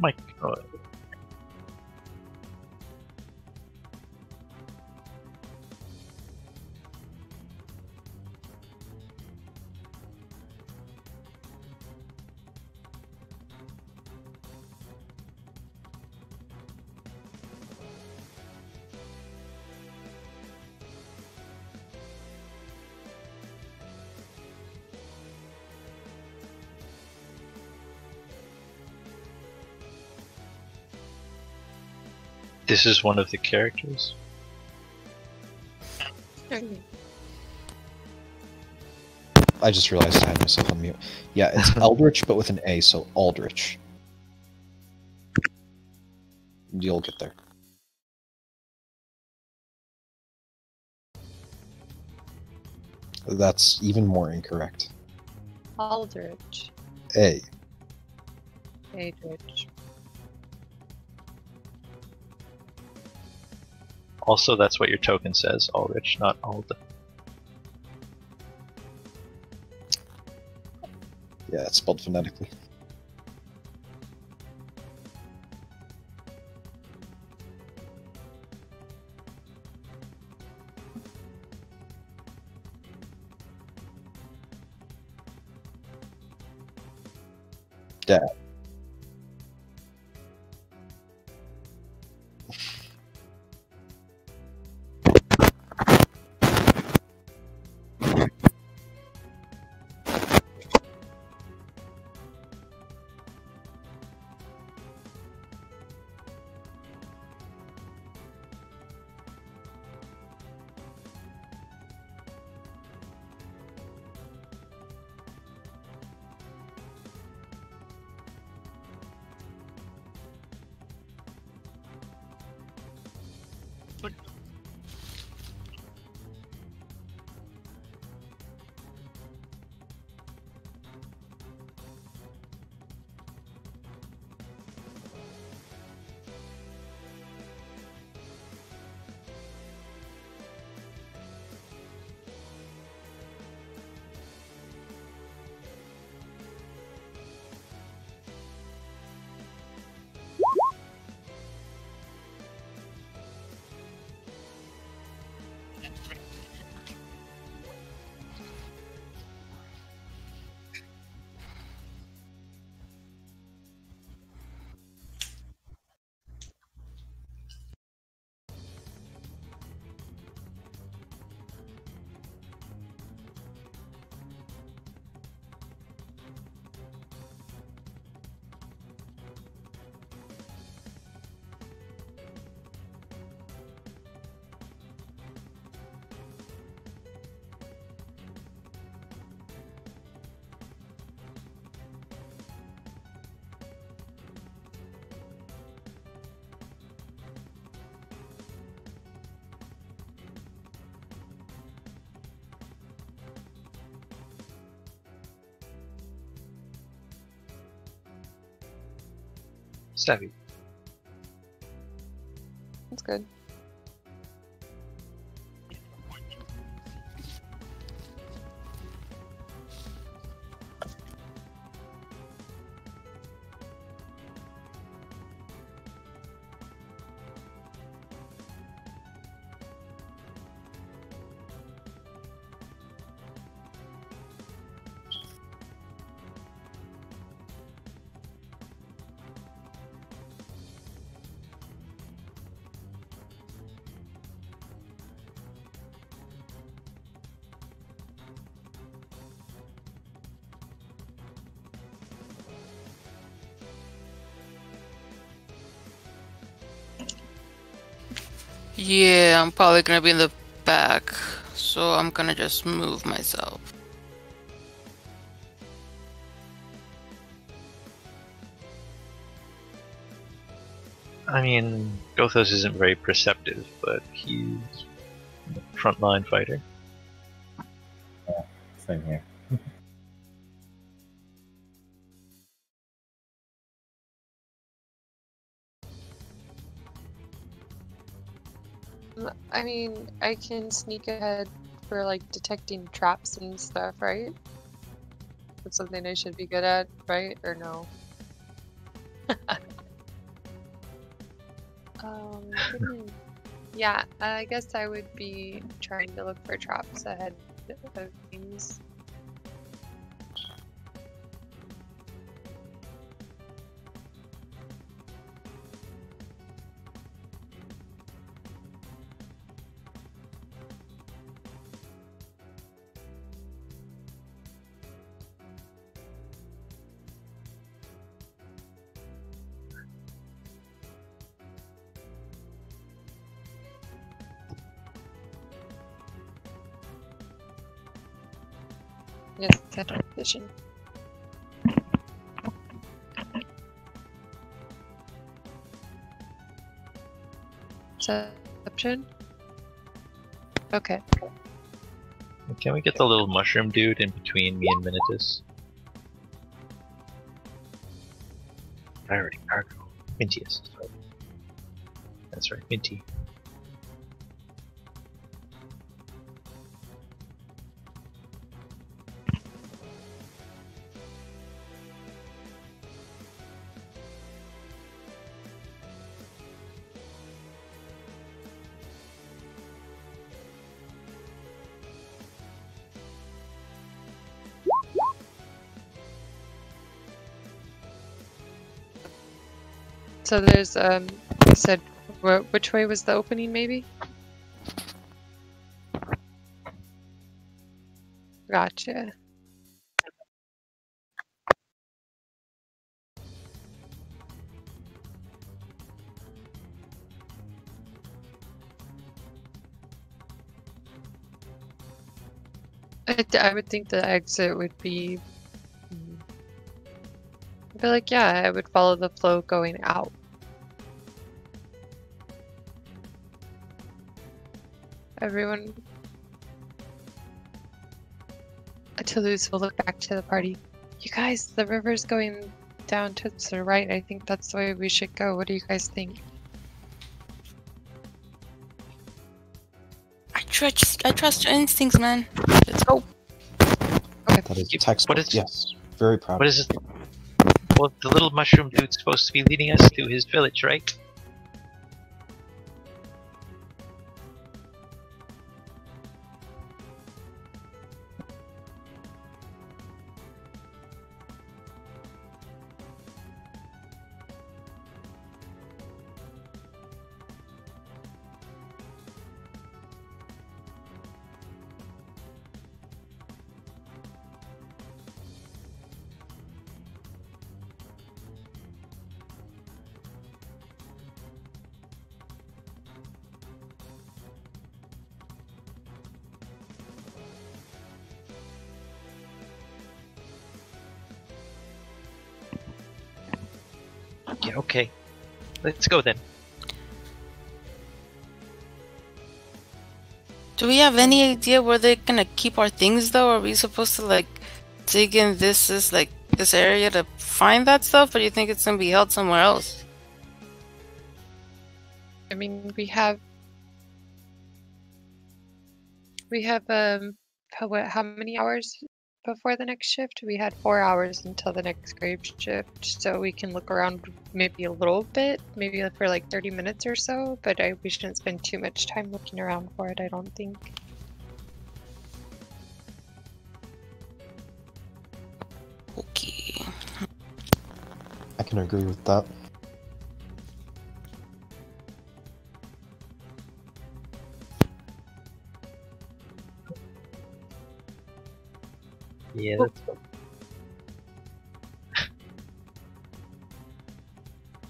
My God. This is one of the characters. I just realized I had myself on mute. Yeah, it's Eldritch, but with an A, so Aldrich. You'll get there. That's even more incorrect. Aldrich. A. Aldrich. Also, that's what your token says, Ulrich, not Ald. Yeah, it's spelled phonetically. Dad. Savvy. That's good. Yeah, I'm probably gonna be in the back, so I'm gonna just move myself. I mean, Gothos isn't very perceptive, but he's a frontline fighter. Yeah, same here. I mean, I can sneak ahead for like detecting traps and stuff, right? That's something I should be good at, right? Or no? Hmm. Yeah, I guess I would be trying to look for traps ahead of things. Yes, center position. Perception? Okay. Can we get the little mushroom dude in between me and Minitus? Priority cargo. Mintius. That's right, Minty. So there's, you said, which way was the opening, maybe? Gotcha. I would think the exit would be... I feel like, yeah, I would follow the flow going out. Everyone... Toulouse will look back to the party. You guys, the river's going down to the right. I think that's the way we should go. What do you guys think? I trust your instincts, man. Let's go. That is textbook. What is- Yes, very proud. What is it? Well, the little mushroom dude's supposed to be leading us to his village, right? Yeah, okay. Let's go then. Do we have any idea where they're gonna keep our things, though? Are we supposed to like dig in this area to find that stuff, or do you think it's gonna be held somewhere else? I mean, we have how many hours before the next shift? We had 4 hours until the next grave shift, so we can look around maybe a little bit, maybe for like 30 minutes or so, but we shouldn't spend too much time looking around for it, I don't think. Okay. I can agree with that. Yeah, let's go.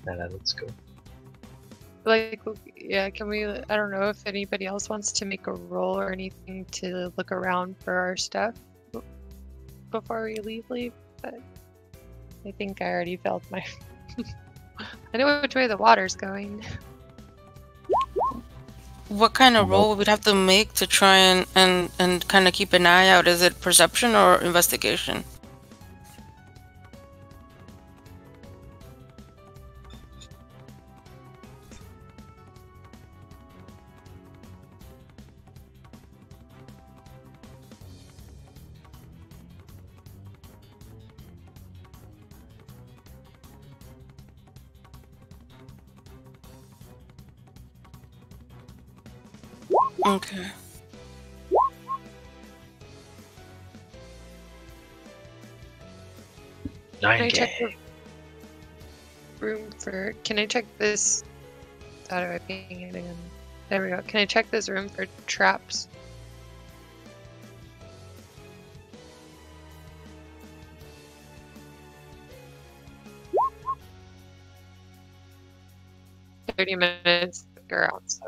Nah, let's go. Like, yeah, can we, I don't know if anybody else wants to make a roll or anything to look around for our stuff before we leave, but I think I already failed my... I know which way the water's going. What kind of roll would we have to make to try and kind of keep an eye out? Is it perception or investigation? Okay. Can I 9K. check the room for? Can I check this? How do I ping it again? There we go. Can I check this room for traps? $30 around. So.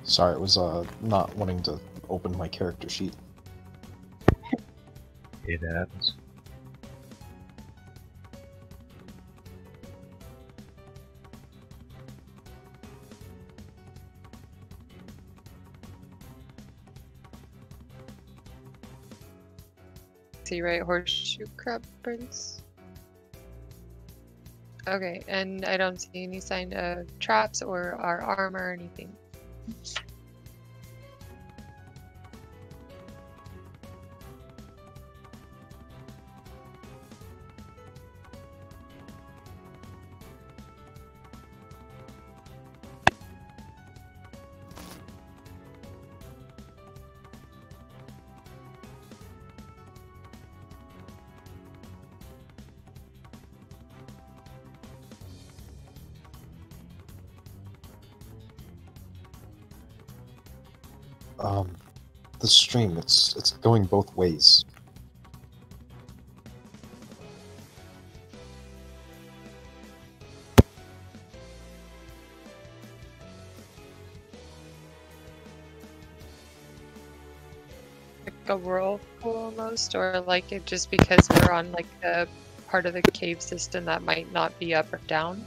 Sorry, it was not wanting to open my character sheet. It happens. See, right? Horseshoe crab prints. Okay, and I don't see any sign of traps or our armor or anything. The stream, it's going both ways. Like a whirlpool almost, or like it just because we're on like a part of the cave system that might not be up or down.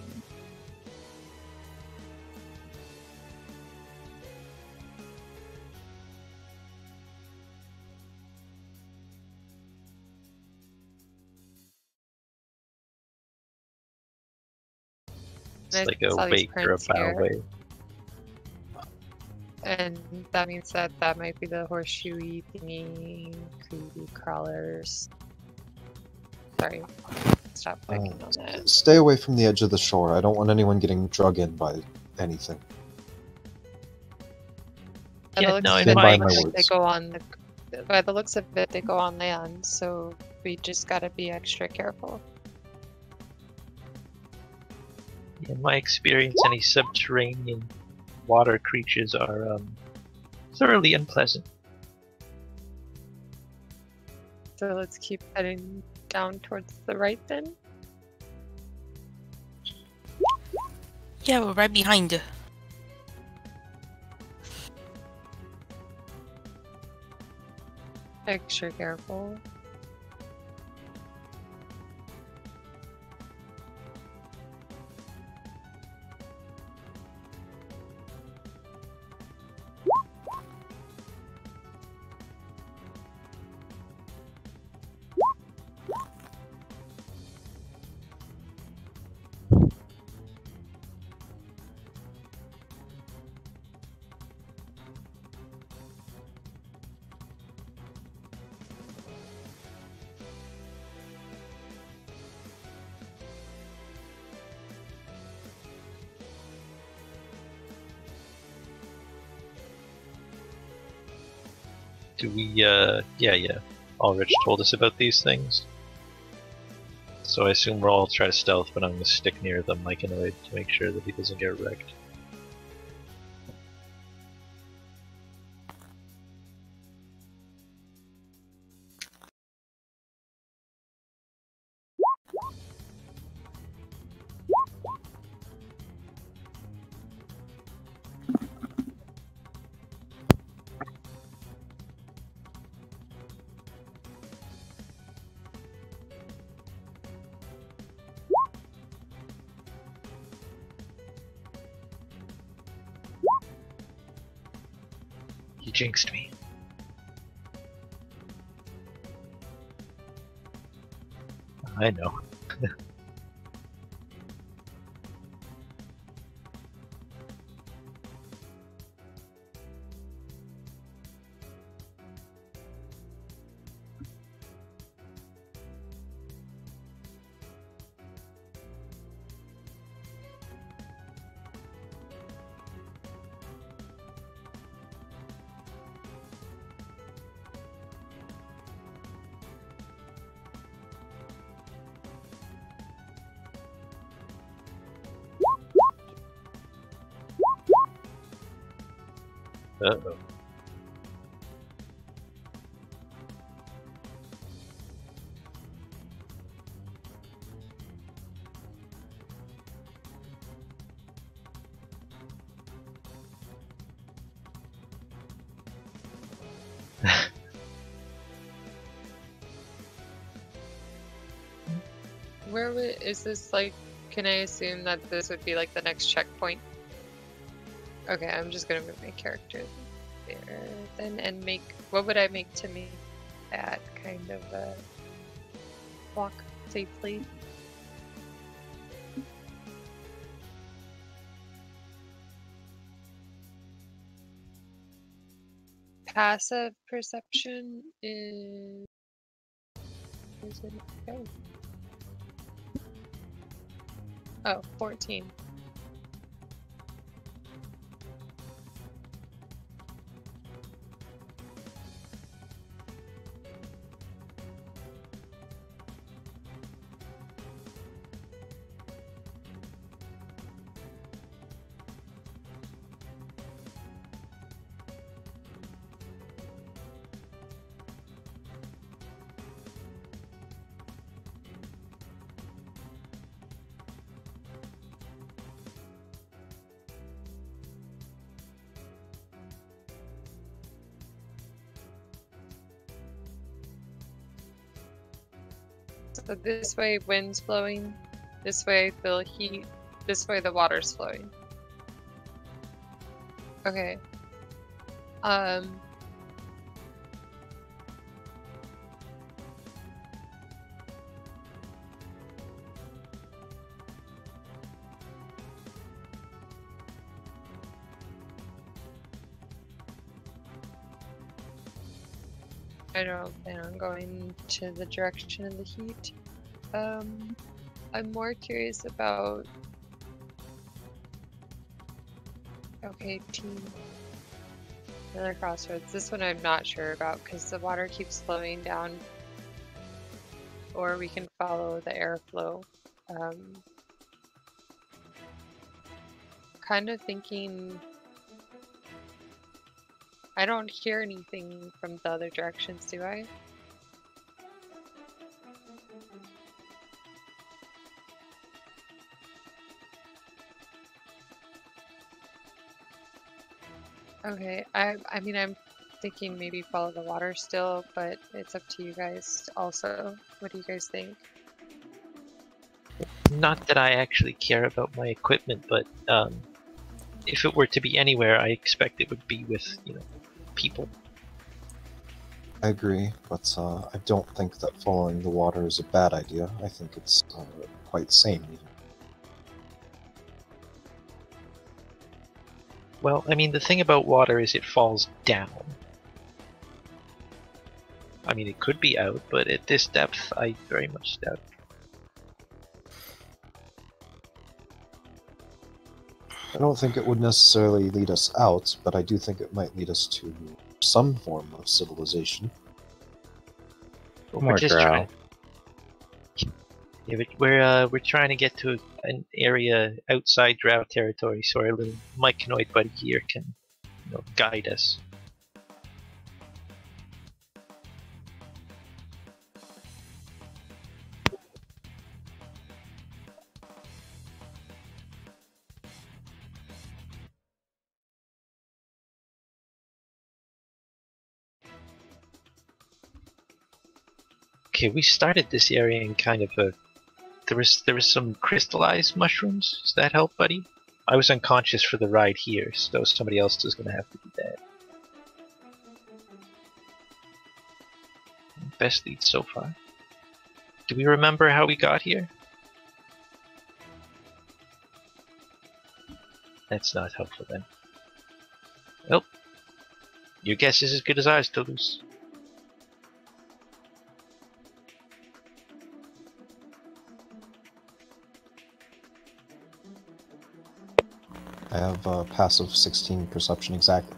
It's I like a saw these wake or a prints bow here. wave. And that means that that might be the horseshoey thingy, creepy crawlers. Sorry, stop clicking on that. Stay away from the edge of the shore. I don't want anyone getting drug in by anything. By the Yeah, looks no, of I'm it, fine. they My they words. go on the. By the looks of it, they go on land. So we just gotta be extra careful. In my experience, any subterranean water creatures are thoroughly unpleasant. So let's keep heading down towards the right then. Yeah, we're right behind you. Extra careful. Do we, yeah. Ulrich told us about these things. So I assume we'll all try to stealth, but I'm gonna stick near the Myconoid to make sure that he doesn't get wrecked. You jinxed me. I know. Uh-oh. Where would, is this like, can I assume that this would be like the next checkpoint? Okay, I'm just gonna move my character there then and make, what would I make to make that kind of walk safely? Passive perception is it go? Oh, 14. So this way wind's blowing, this way I feel heat, this way the water's flowing. Okay. I don't plan on going to the direction of the heat. I'm more curious about... Okay, team. Another crossroads. This one I'm not sure about because the water keeps flowing down. Or we can follow the airflow. Kind of thinking... I don't hear anything from the other directions, do I? Okay, I mean, I'm thinking maybe follow the water still, but it's up to you guys also. What do you guys think? Not that I actually care about my equipment, but if it were to be anywhere, I expect it would be with, people. I agree, but I don't think that following the water is a bad idea. I think it's quite sane. Well, I mean, the thing about water is it falls down. I mean, it could be out, but at this depth, I very much doubt it. I don't think it would necessarily lead us out, but I do think it might lead us to some form of civilization. We're just trying. Yeah, but we're trying to get to an area outside drought territory, so our little myconoid buddy here can, guide us. Okay, we started this area in kind of a... There was some crystallized mushrooms. Does that help, buddy? I was unconscious for the ride here, so somebody else is going to have to do that. Best lead so far. Do we remember how we got here? That's not helpful then. Well, your guess is as good as ours, Toulouse. I have passive 16 perception exactly.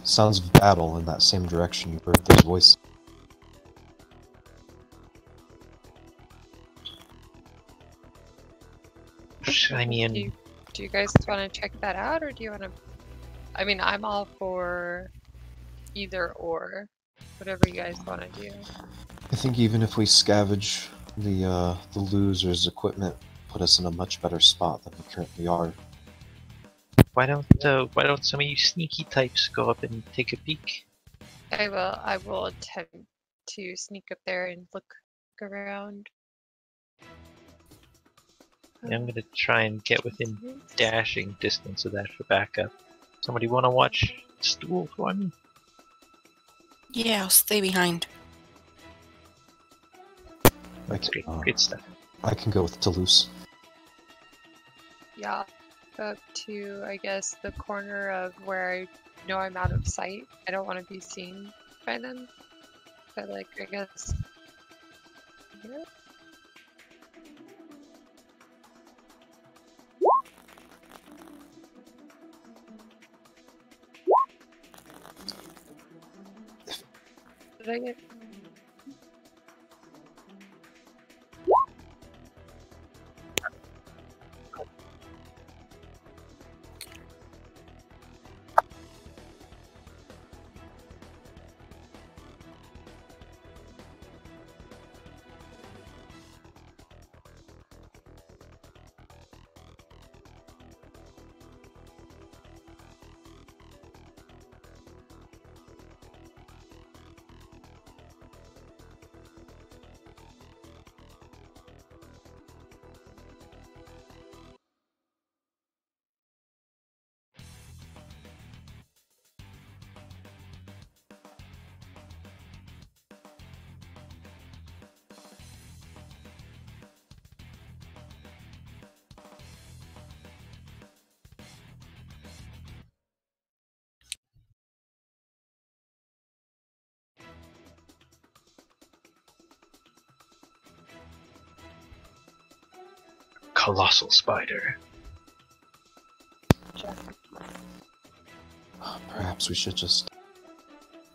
sounds of battle in that same direction you heard those voices. I mean, Do you guys want to check that out, or do you want to? I mean, I'm all for either or, whatever you guys want to do. I think even if we scavenge the losers' equipment, put us in a much better spot than we currently are. why don't some of you sneaky types go up and take a peek? I will attempt to sneak up there and look around. I'm gonna try and get within dashing distance of that for backup. Somebody want to watch stool for me? Yeah, I'll stay behind. That's great, great stuff. I can go with Toulouse. Yeah, up to, I guess, the corner of where I know I'm out of sight. I don't want to be seen by them. But, like, I guess... Here? Did I get... Colossal spider. Perhaps we should just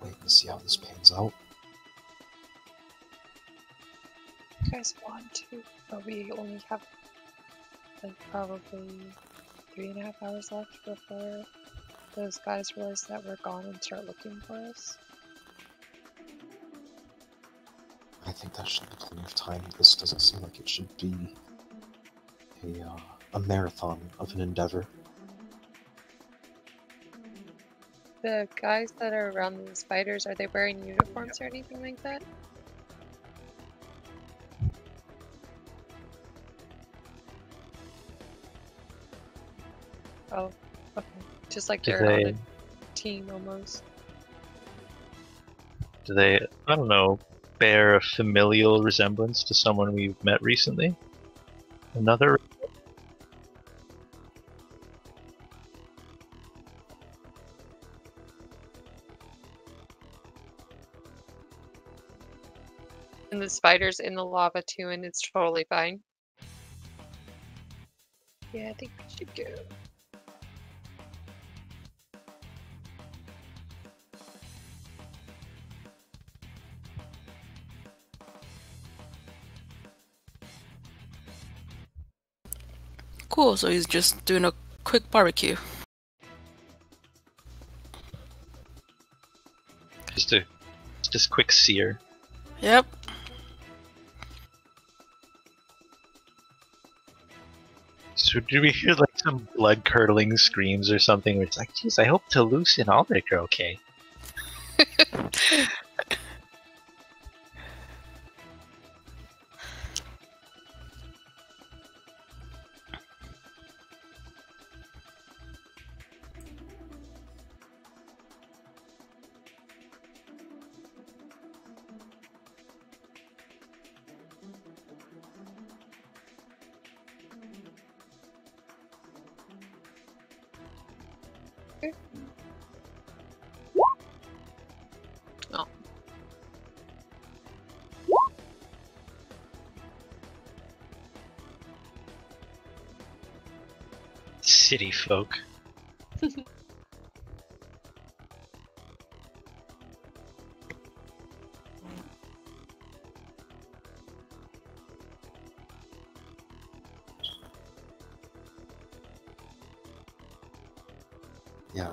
wait and see how this pans out. You guys want to, but we only have like probably 3.5 hours left before those guys realize that we're gone and start looking for us. I think that should be plenty of time. This doesn't seem like it should be a marathon of an endeavor. The guys that are around the spiders, are they wearing uniforms or anything like that? Oh, okay. Just like Do they're on they- a team almost. Do they, I don't know, bear a familial resemblance to someone we've met recently? Another? And the spider's in the lava too, and it's totally fine. Yeah, I think we should go. Cool, so he's just doing a quick barbecue. Just quick sear. Yep. So did we hear like some blood curdling screams or something where it's like, geez, I hope Toulouse and Aldrich are okay. Oh. City folk. Yeah,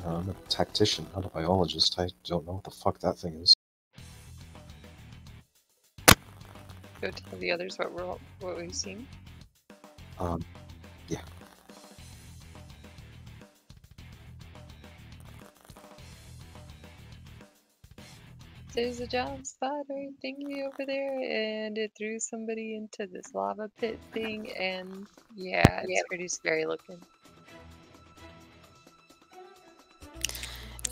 I'm a tactician, not a biologist. I don't know what the fuck that thing is. Go tell the others what we've seen. Yeah. There's a giant spider thingy over there, and it threw somebody into this lava pit thing, and yeah, it's pretty scary looking.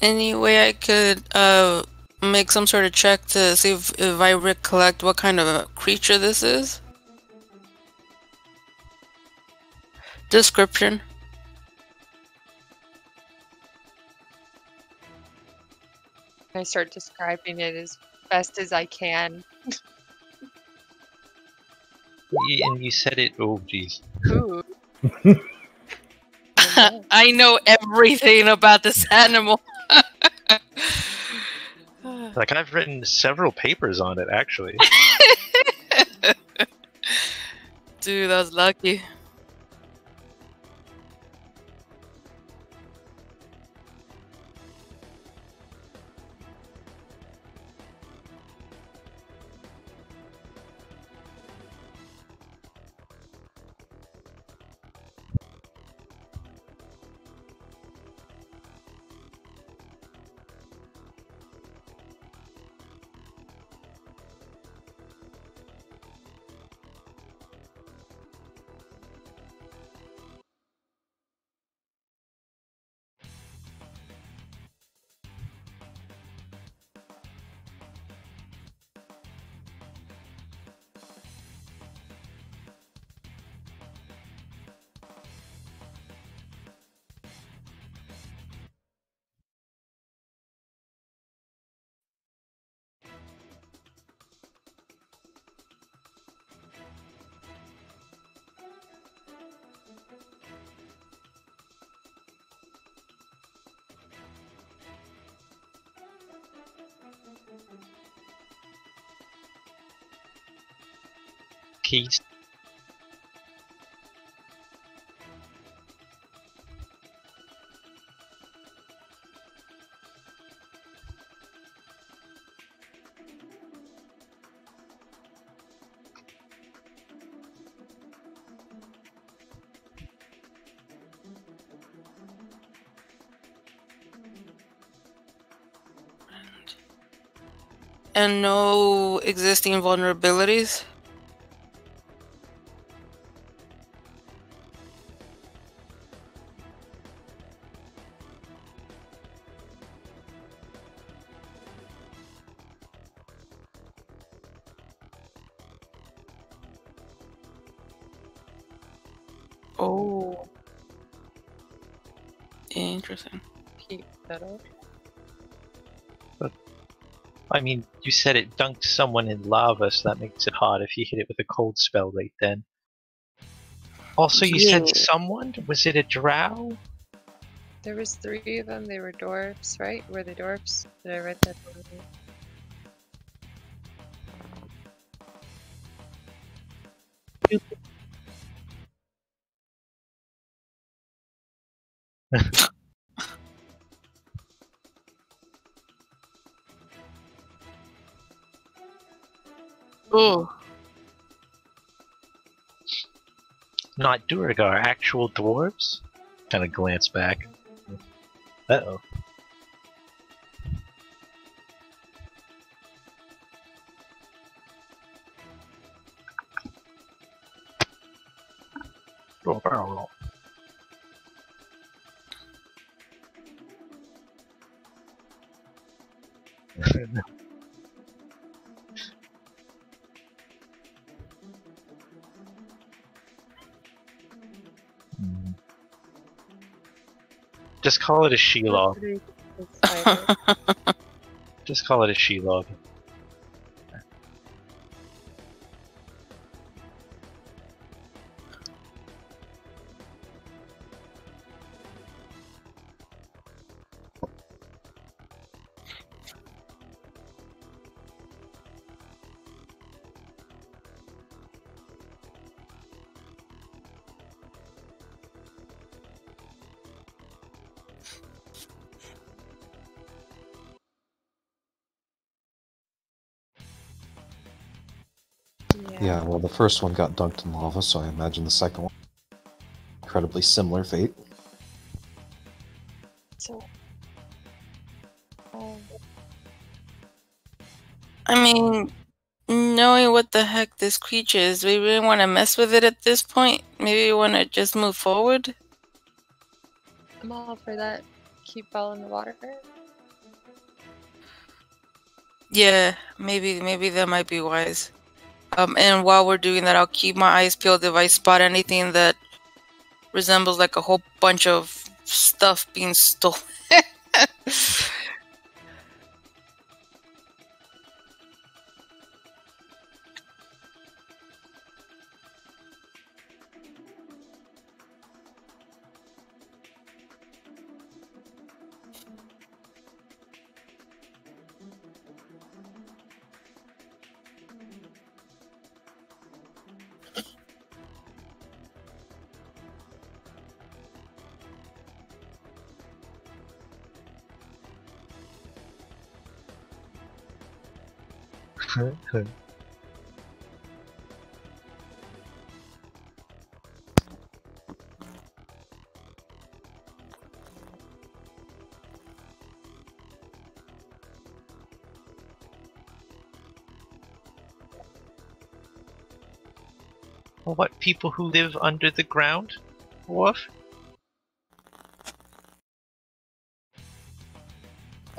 Any way I could make some sort of check to see if I recollect what kind of a creature this is? Description. I start describing it as best as I can. And you said it. Oh, jeez. Ooh. I know everything about this animal. Like, I've written several papers on it, actually. Dude, that was lucky. Keys. And no existing vulnerabilities? Oh. Interesting. Keep that up. I mean, you said it dunked someone in lava, so that makes it hard if you hit it with a cold spell right then. Also, you said Yeah. someone? Was it a drow? There was 3 of them. They were dwarfs, right? Were they dwarfs? Did I write that down? Oh. Not Duragar, actual dwarves? Kind of glance back. Uh-oh. Roll, barrel roll. Just call it a Shelob. Just call it a Shelob. Yeah, well, the first one got dunked in lava, so I imagine the second one. Incredibly similar fate. So, I mean, knowing what the heck this creature is, we really want to mess with it at this point. Maybe we want to just move forward. I'm all for that. Keep all in the water. Yeah, maybe that might be wise. And while we're doing that, I'll keep my eyes peeled if I spot anything that resembles like a whole bunch of stuff being stolen. Well, what, people who live under the ground? What?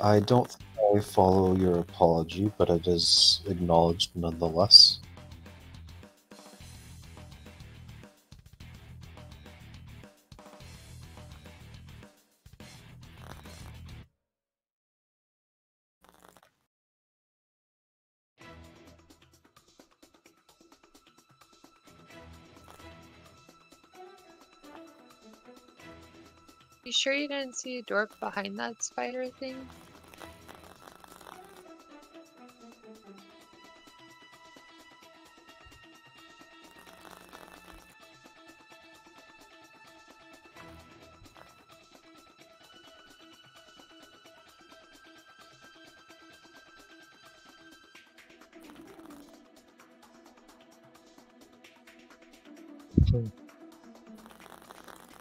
I don't think I follow your apology, but it is acknowledged nonetheless. You sure you didn't see a door behind that spider thing?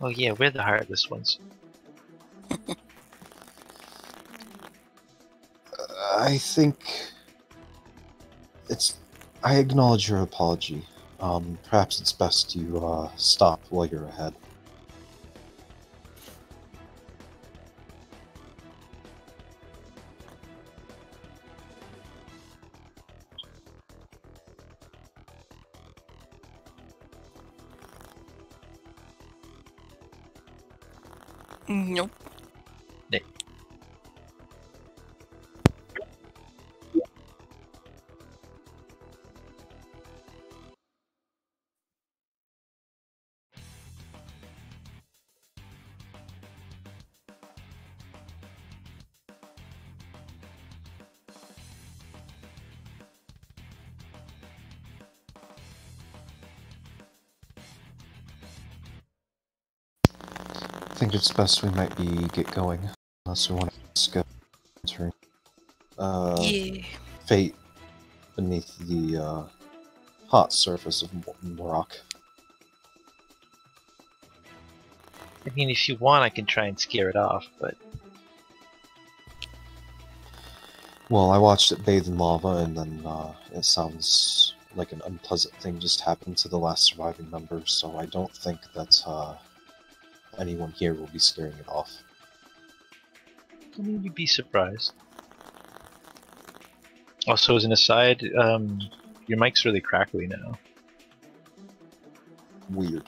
Oh yeah, we're the heartless ones. I think it's. I acknowledge your apology. Perhaps it's best you stop while you're ahead. Nope. I think it's best we might get going, unless we want to skip entering Yeah. fate beneath the hot surface of molten rock. I mean, if you want, I can try and scare it off, but Well, I watched it bathe in lava, and then it sounds like an unpleasant thing just happened to the last surviving member, so I don't think that anyone here will be scaring it off. I mean, you'd be surprised. Also, as an aside, your mic's really crackly now. Weird.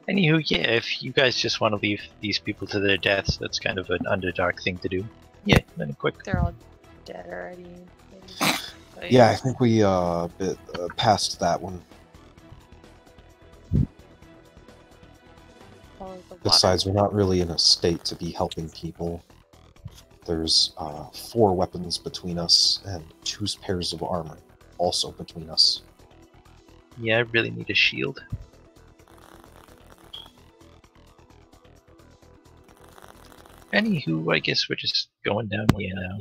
Anywho, yeah, if you guys just want to leave these people to their deaths, that's kind of an Underdark thing to do. Yeah, then quick. They're all dead already. Like, Yeah, I think we passed that one. all of the water. Besides, we're not really in a state to be helping people. There's 4 weapons between us and 2 pairs of armor also between us. Yeah, I really need a shield. Anywho, I guess we're just going down here now.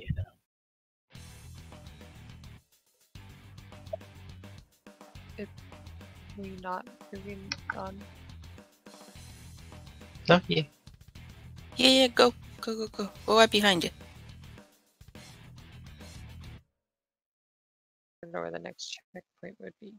we not moving on? No, yeah. Yeah, go. Go right behind you. I don't know where the next checkpoint would be.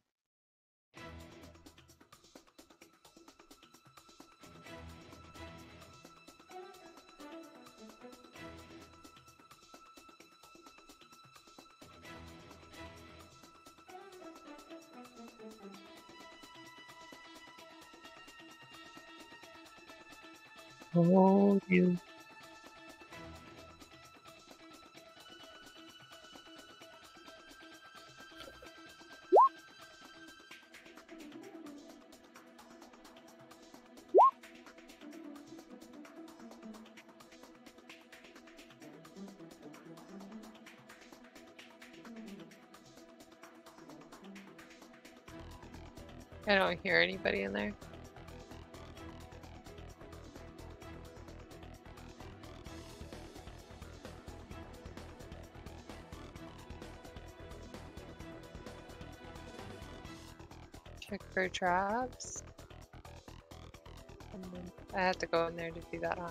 Oh, you. I don't hear anybody in there. Check for traps. And then I have to go in there to do that, huh?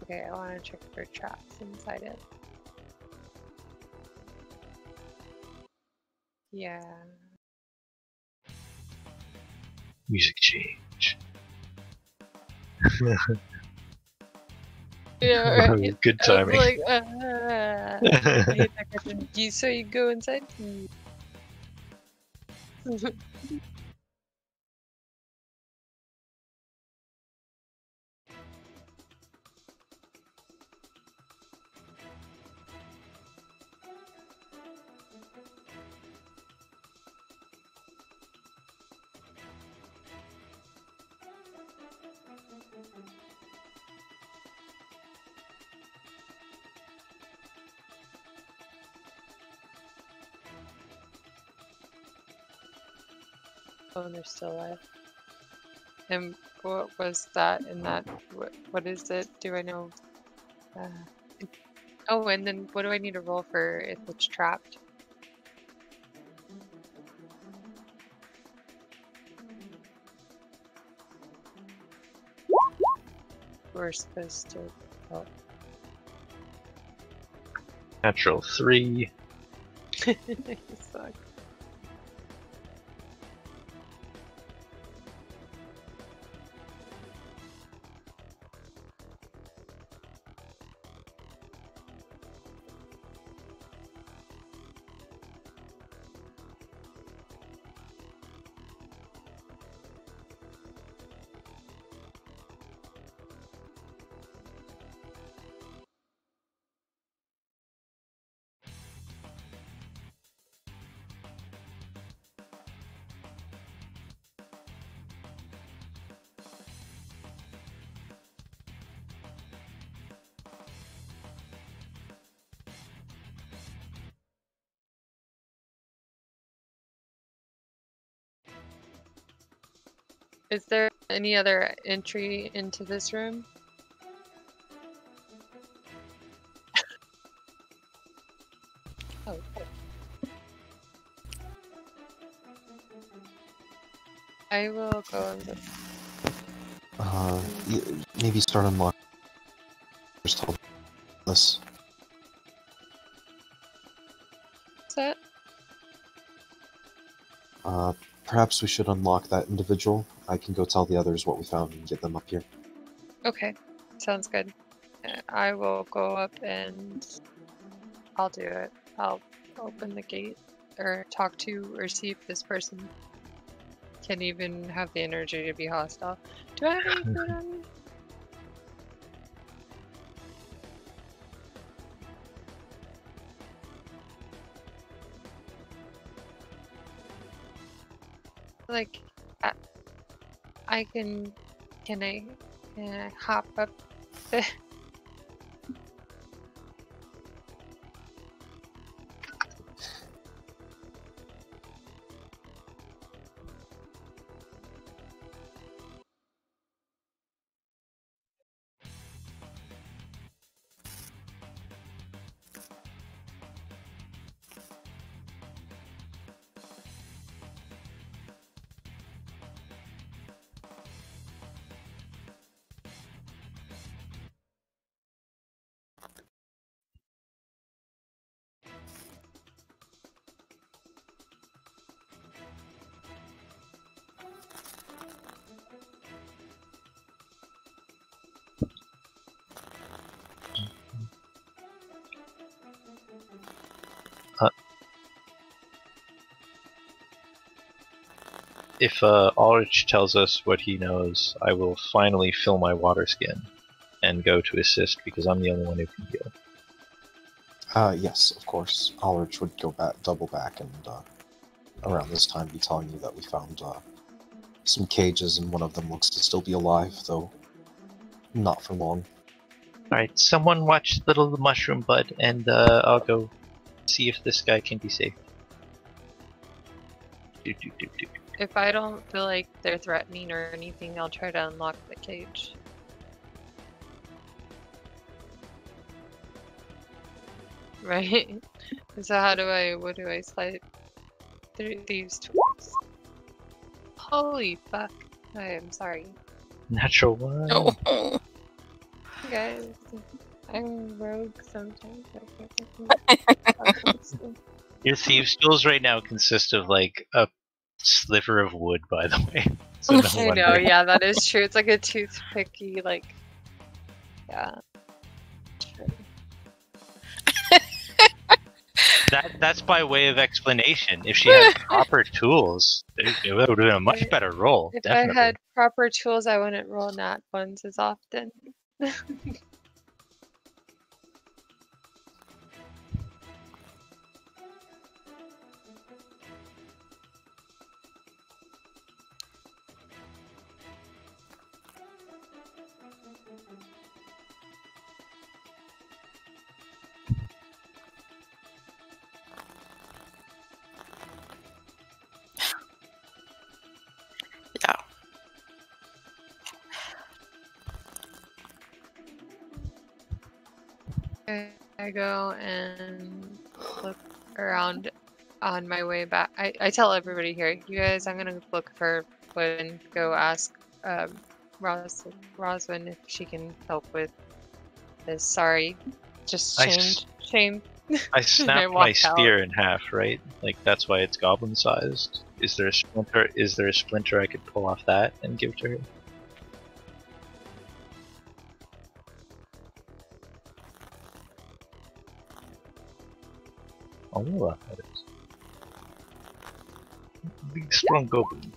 Okay, I want to check for traps inside it. Yeah. Music change. Yeah, right. Good I was timing. like, I hate that question. So you go inside? Oh, they're still alive. And what was that in that? What is it? Do I know? Oh, and then what do I need to roll for if it's trapped? We're supposed to. Oh. Natural 3. You suck. Is there any other entry into this room? Oh. I will go and look. Maybe start unlocking. Just hold this. Set. Perhaps we should unlock that individual. I can go tell the others what we found and get them up here. Okay, sounds good. I will go up and I'll do it. I'll open the gate or talk to or see if this person can even have the energy to be hostile. Do I have any food on me? Like, I can I hop up the if Ulrich tells us what he knows, I will finally fill my water skin and go to assist because I'm the only one who can heal. Yes, of course. Ulrich would go back, double back, and around this time be telling you that we found some cages, and one of them looks to still be alive, though not for long. Alright, someone watch Little Mushroom Bud, and I'll go see if this guy can be saved. Do. If I don't feel like they're threatening or anything, I'll try to unlock the cage. Right? So what do I slide through these tools? Holy fuck. I am sorry. Natural one. Oh. Guys, I'm rogue sometimes. Your thieves' tools right now consist of like a sliver of wood, by the way. So no I wonder. know, yeah, that is true. It's like a toothpicky, like, yeah. True. That's by way of explanation. If she had proper tools, it would have been a much better roll. If Definitely. I had proper tools, I wouldn't roll nat ones as often. I go and look around on my way back. I tell everybody here, you guys, I'm gonna look for wood and go ask Roswin if she can help with this. Sorry, just shame. I snapped my spear in half, right? Like that's why it's goblin sized. Is there a splinter? Is there a splinter I could pull off that and give to her? Oh, that is big strong goblin.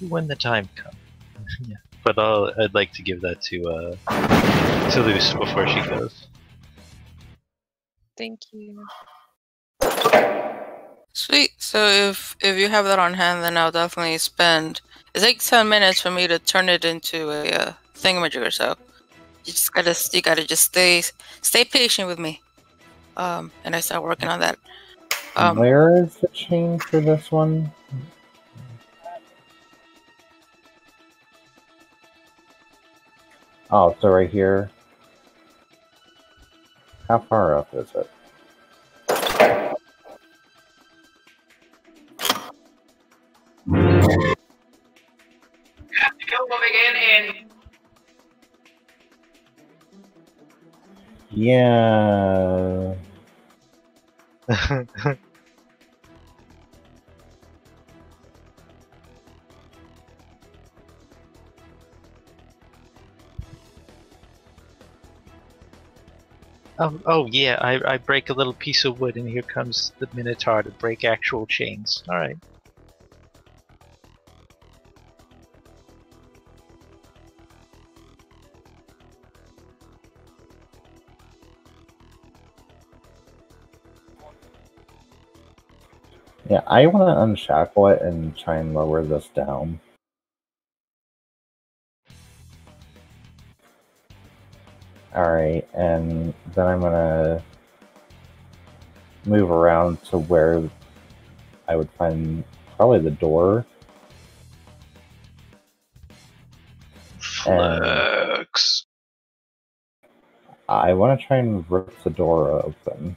When the time comes. Yeah. But I'd like to give that to Luce before she goes. Thank you. Sweet. So if you have that on hand, then I'll definitely spend. It takes 10 minutes for me to turn it into a thingamajigger. So you gotta just stay patient with me. And I start working on that. Where is the chain for this one? Oh, so right here. How far up is it? Yeah. Oh yeah, I break a little piece of wood and here comes the Minotaur to break actual chains. Alright. Yeah, I want to unshackle it and try and lower this down. Alright, and then I'm gonna move around to where I would find probably the door. Flex. I want to try and rip the door open.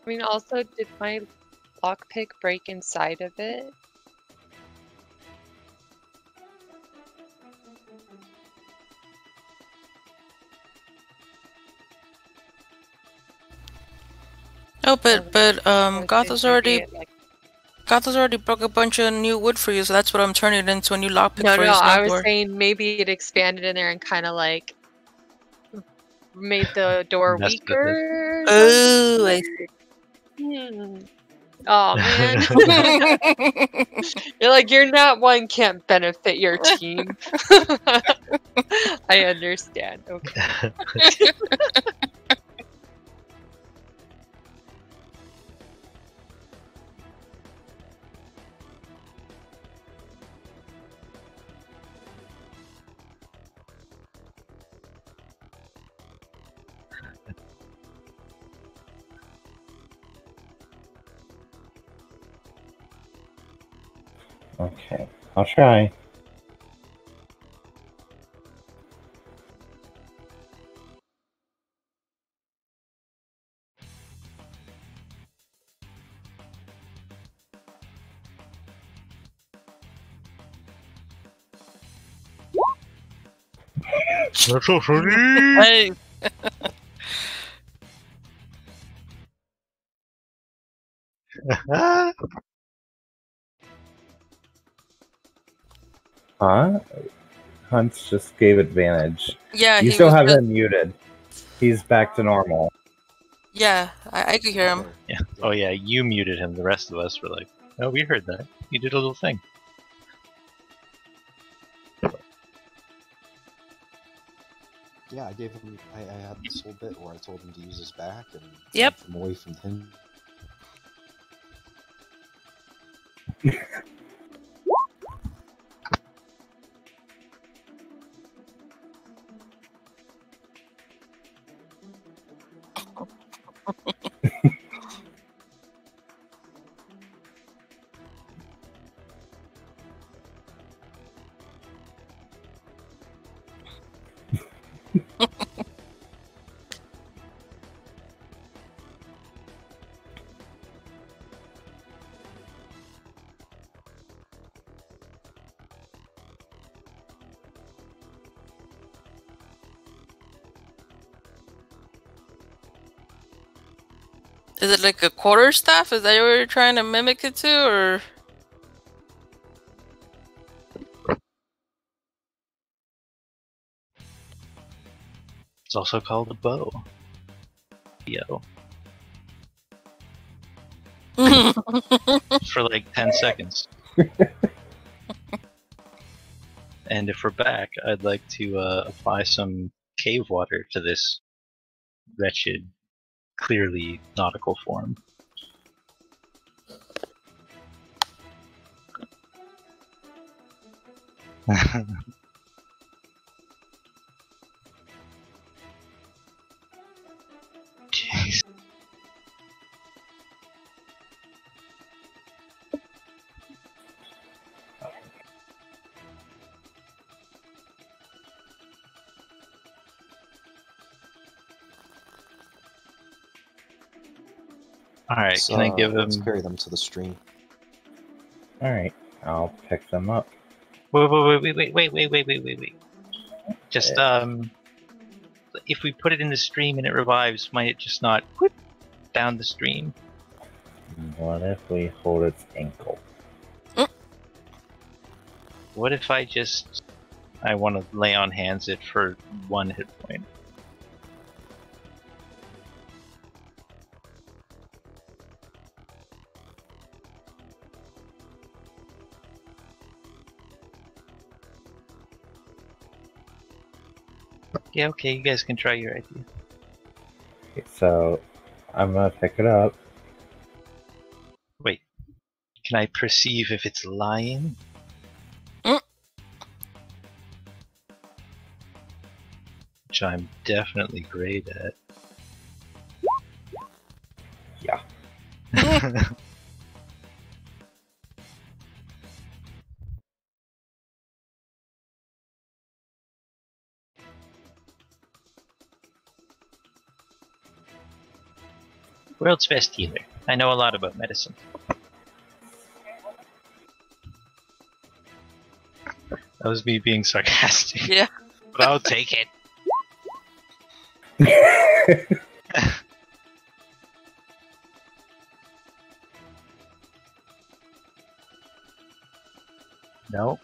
I mean, also, did my lockpick break inside of it? No, but Or Gotha's did you already get, like- Gotha's already broke a bunch of new wood for you, so that's what I'm turning it into a new lockpick No, for no, your I was snowboard. saying maybe it expanded in there and kind of like made the door Messed with it. weaker. Oh, I Oh man, you're like your nat one can't benefit your team. I understand. Okay. Okay, I'll try. That's so funny. Hey. Huh? Hunts just gave advantage. Yeah, You he still was have just- him muted. He's back to normal. Yeah, I could hear him. Okay. Yeah. Oh yeah, you muted him. The rest of us were like, "Oh, we heard that. You did a little thing." Yeah, I gave him. I had this whole bit where I told him to use his back and Yep. keep him away from him. Is it like a quarterstaff? Is that what you're trying to mimic it to, or? It's also called a bow. Yo. For like 10 seconds. And if we're back, I'd like to apply some cave water to this wretched, clearly nautical form. Jeez. Alright, So, can I give let's him... carry them to the stream. Alright, I'll pick them up. Wait. Just, if we put it in the stream and it revives, might it just not whoop down the stream? What if we hold its ankle? What if I want to lay on hands it for 1 hit point? Yeah, okay, you guys can try your idea. Okay, so I'm gonna pick it up. Wait, can I perceive if it's lying? Which I'm definitely great at. Yeah. World's best healer. I know a lot about medicine. That was me being sarcastic. Yeah. But I'll take it. No.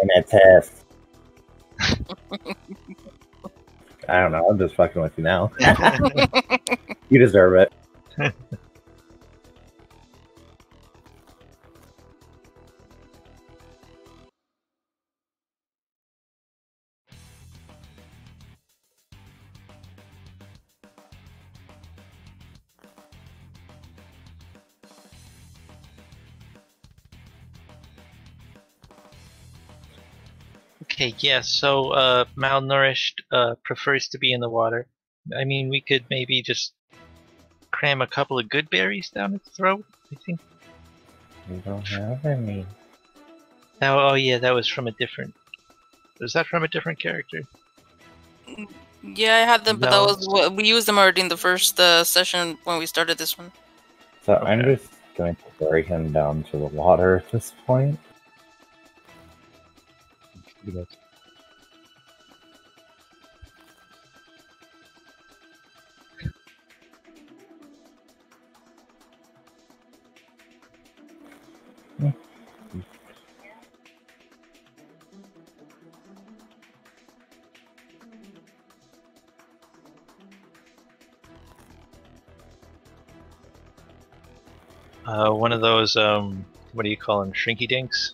In a test. I don't know. I'm just fucking with you now. You deserve it. Okay, yeah, so malnourished prefers to be in the water. I mean, we could maybe just cram a couple of good berries down its throat, I think. You don't have any. Oh yeah, that was from a different... Was that from a different character? Yeah, I had them, but No. that was we used them already in the first session when we started this one. So I'm Okay. just going to bury him down to the water at this point. One of those, what do you call them, shrinky dinks?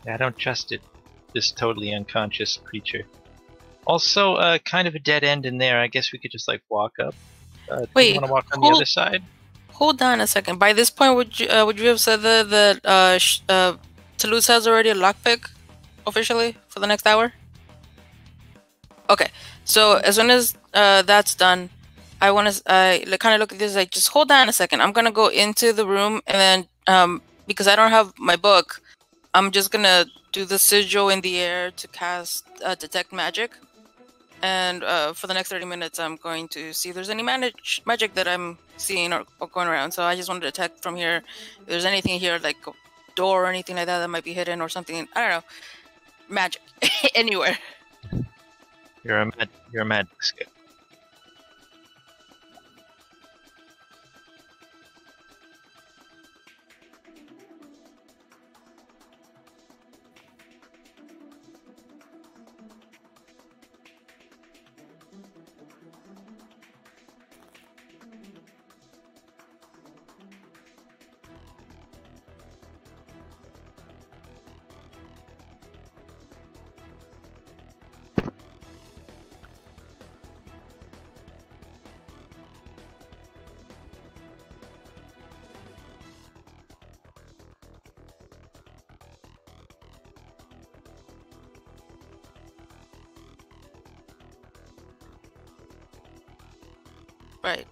I don't trust it. This totally unconscious creature. Also, kind of a dead end in there. I guess we could just like walk up. Do Wait, you want to walk on the hold- other side? Hold on a second. By this point, would you have said that Toulouse has already a lockpick officially for the next hour? Okay, so as soon as that's done, I want to kind of look at this like, just hold on a second. I'm gonna go into the room and then because I don't have my book, I'm just gonna do the sigil in the air to cast detect magic. And for the next 30 minutes, I'm going to see if there's any magic that I'm seeing or going around. So I just wanted to detect from here if there's anything here, like a door or anything like that might be hidden or something. I don't know. Magic. Anywhere. You're a magic skill. Right.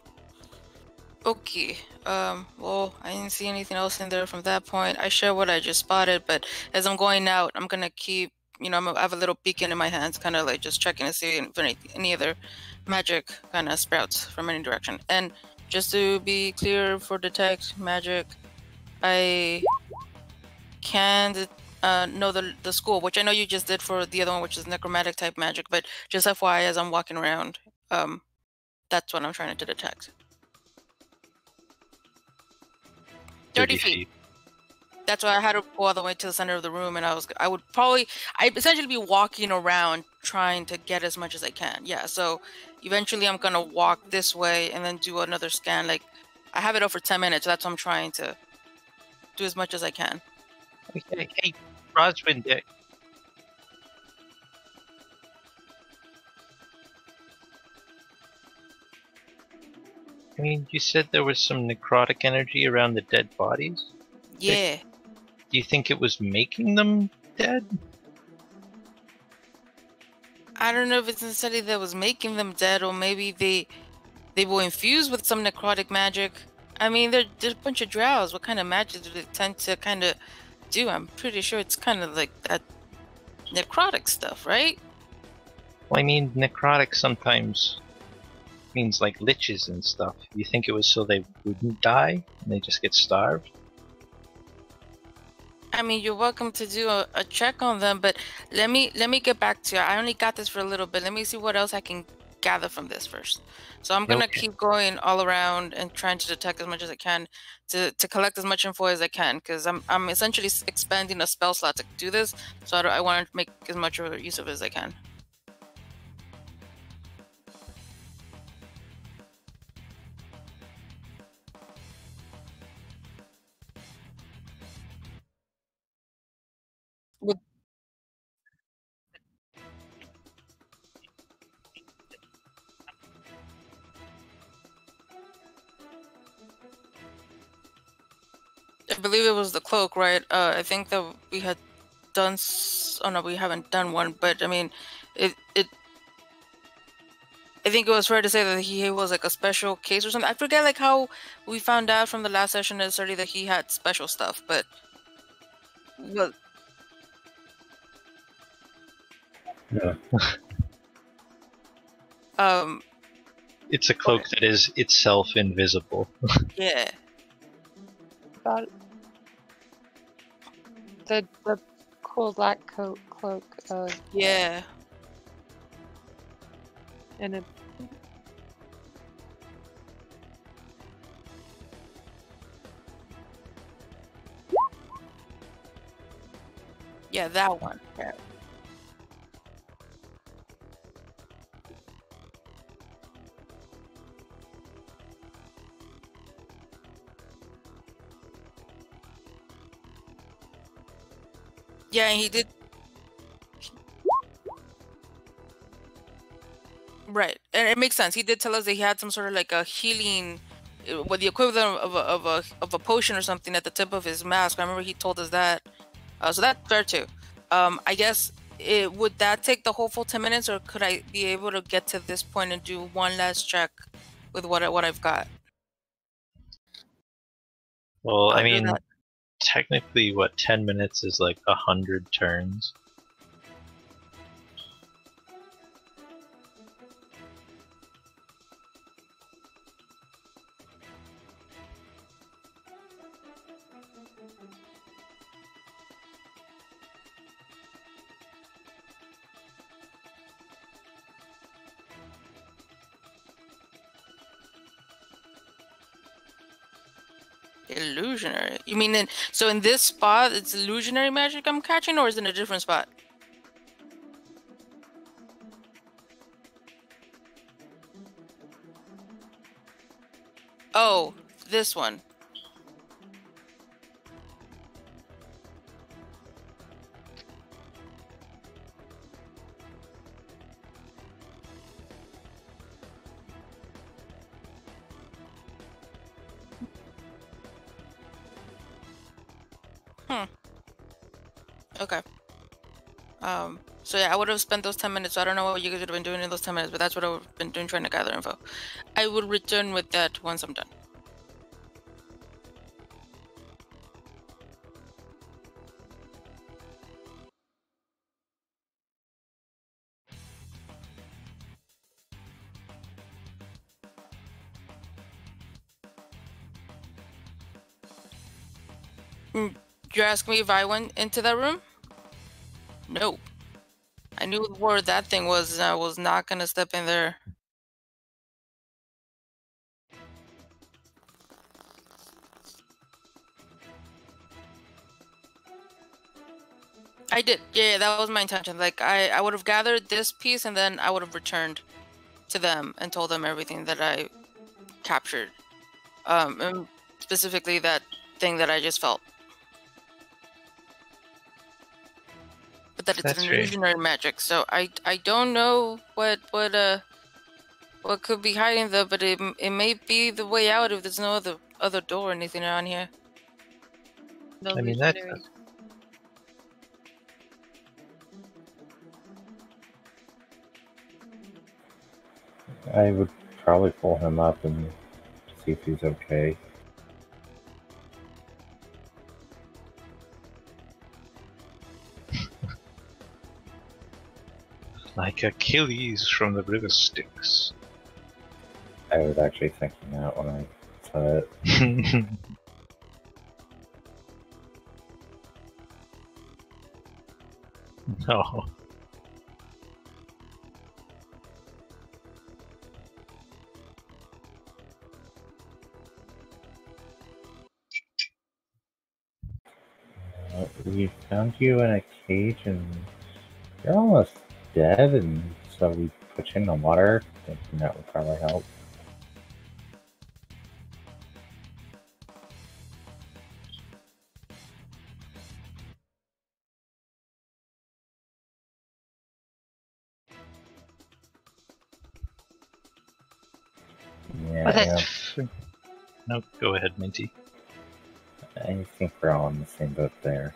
Okay. Well, I didn't see anything else in there from that point. I share what I just spotted, but as I'm going out, I'm gonna keep, I have a little beacon in my hands, kind of like just checking to see if any other magic kind of sprouts from any direction. And just to be clear for detect magic, I can know the school, which I know you just did for the other one, which is necromantic type magic. But just FYI, as I'm walking around, that's what I'm trying to detect. 30 feet. That's why I had to go all the way to the center of the room, and I'd essentially be walking around trying to get as much as I can. Yeah, so eventually I'm gonna walk this way and then do another scan. Like, I have it up for 10 minutes, so that's what I'm trying to do as much as I can. Okay, hey, Roswin, I mean, you said there was some necrotic energy around the dead bodies. Yeah. Do you think it was making them dead? I don't know if it's necessarily that was making them dead, or maybe they were infused with some necrotic magic. I mean, they're a bunch of drows. What kind of magic do they tend to kind of do? I'm pretty sure it's kind of like that necrotic stuff, right? Well, I mean, necrotic sometimes means like liches and stuff. You think it was so they wouldn't die and they just get starved? I mean, you're welcome to do a check on them, but let me get back to you. I only got this for a little bit. Let me see what else I can gather from this first. So I'm gonna Okay. keep going all around and trying to detect as much as I can to collect as much info as I can, because I'm essentially expanding a spell slot to do this. So I want to make as much of a use of it as I can. With I believe it was the cloak, right? I think that we had done. Oh no, we haven't done one. But I mean, it. I think it was fair to say that he was like a special case or something. I forget like how we found out from the last session necessarily that he had special stuff, but well, Yeah. It's a cloak that is itself invisible. yeah. About the cool black coat cloak Yeah. and a Yeah, that one. Yeah. Yeah, and he did. Right, and it makes sense. He did tell us that he had some sort of like a healing, with the equivalent of a potion or something at the tip of his mask. I remember he told us that. So that's fair too. I guess would that take the whole full 10 minutes, or could I be able to get to this point and do one last check with what I've got? Well, I Other than mean, that- technically, what 10 minutes is like 100 turns. Illusionary. You mean so in this spot it's illusionary magic I'm catching, or is it in a different spot? Oh, this one. Okay. So yeah, I would have spent those 10 minutes. So I don't know what you guys would have been doing in those 10 minutes, but that's what I've been doing, trying to gather info. I will return with that once I'm done. You're asking me if I went into that room? No. I knew where that thing was, and I was not gonna step in there. I did. Yeah, that was my intention. Like I would have gathered this piece and then I would have returned to them and told them everything that I captured. And specifically that thing that I just felt. But that it's That's an right. illusionary magic. So I don't know what what could be hiding there, but it may be the way out if there's no other door or anything around here. The I mean, that's illusionary. I would probably pull him up and see if he's okay. like Achilles from the River Styx. I was actually thinking that when I said it. No. We found you in a cage and you're almost dead, and so we put you in the water, thinking that would probably help. But Yeah, no, go ahead, Minty. I think we're all in the same boat there.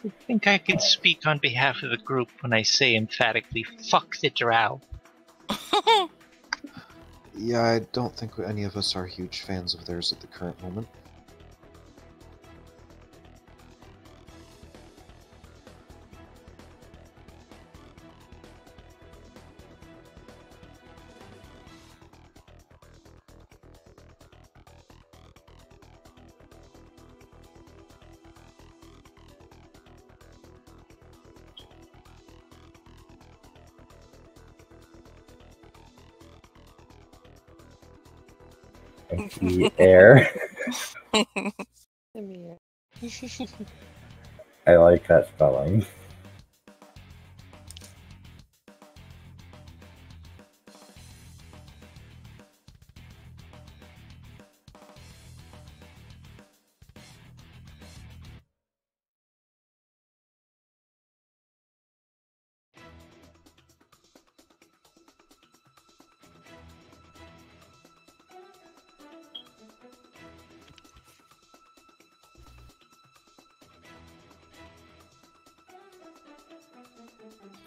I think I can speak on behalf of the group when I say emphatically, fuck the drow. Yeah, I don't think any of us are huge fans of theirs at the current moment. The air. Amir. I like that spelling.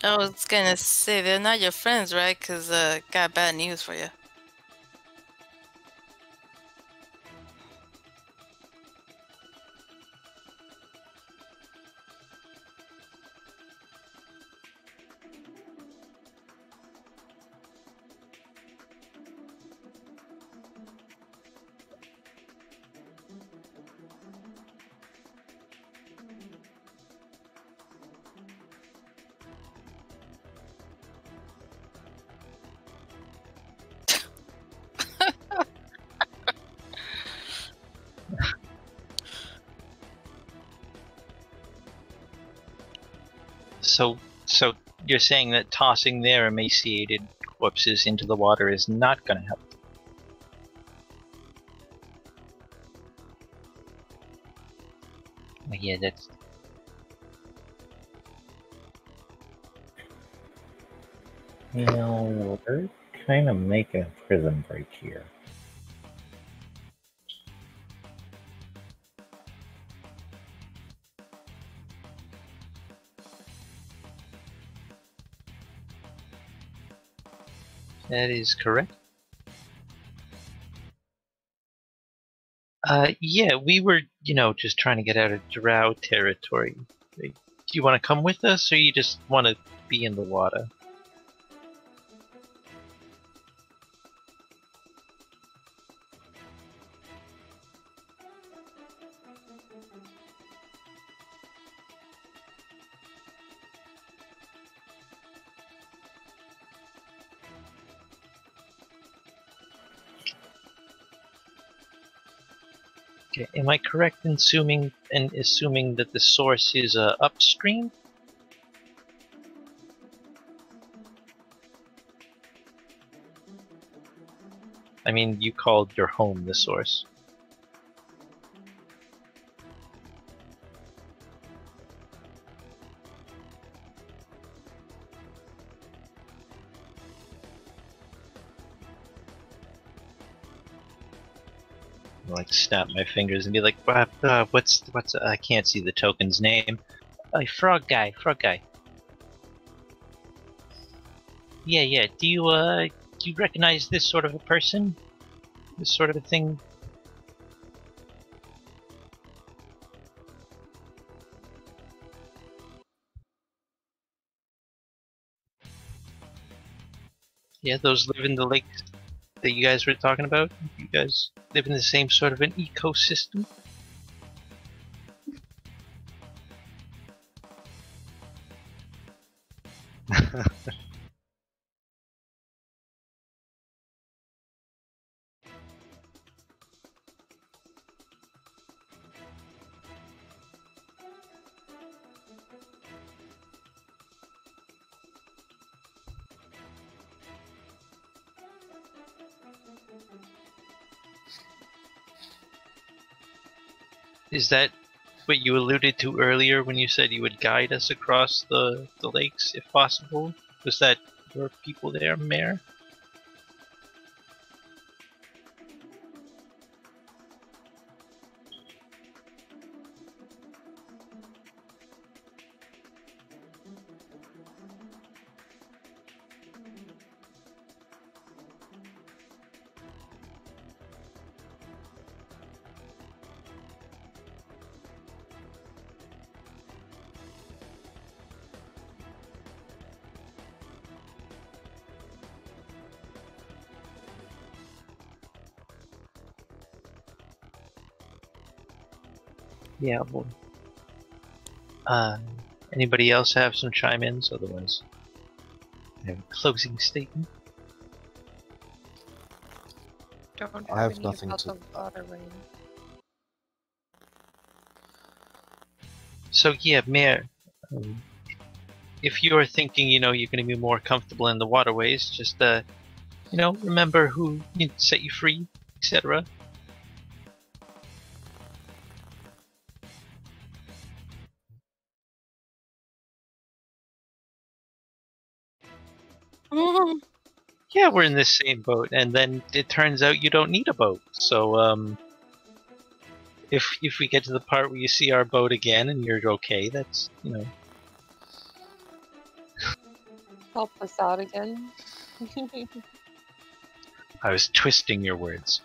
I was gonna say they're not your friends, right? Cause got bad news for you. So you're saying that tossing their emaciated corpses into the water is not going to help? Well, yeah, that's... You know, we're kind of making a prison break here. That is correct. Yeah, we were, just trying to get out of drow territory. Do you want to come with us, or you just want to be in the water? Okay, am I correct in assuming that the source is upstream? I mean, you called your home the source. I like snap my fingers and be like, what's I can't see the token's name. Frog guy. Yeah. Do you recognize this sort of a person? This sort of a thing? Yeah, those live in the lakes that you guys were talking about. You guys live in the same sort of an ecosystem. Is that what you alluded to earlier when you said you would guide us across the lakes if possible? Was that your people there, Mayor? Yeah, well, anybody else have some chime-ins? Otherwise, I have a closing statement. Don't I have any nothing about to- the waterway. So yeah, Mayor, if you're thinking, you're going to be more comfortable in the waterways, just remember who set you free, etc. Mhm. Yeah, we're in the same boat, and then it turns out you don't need a boat. So, if we get to the part where you see our boat again and you're okay, that's Help us out again. I was twisting your words.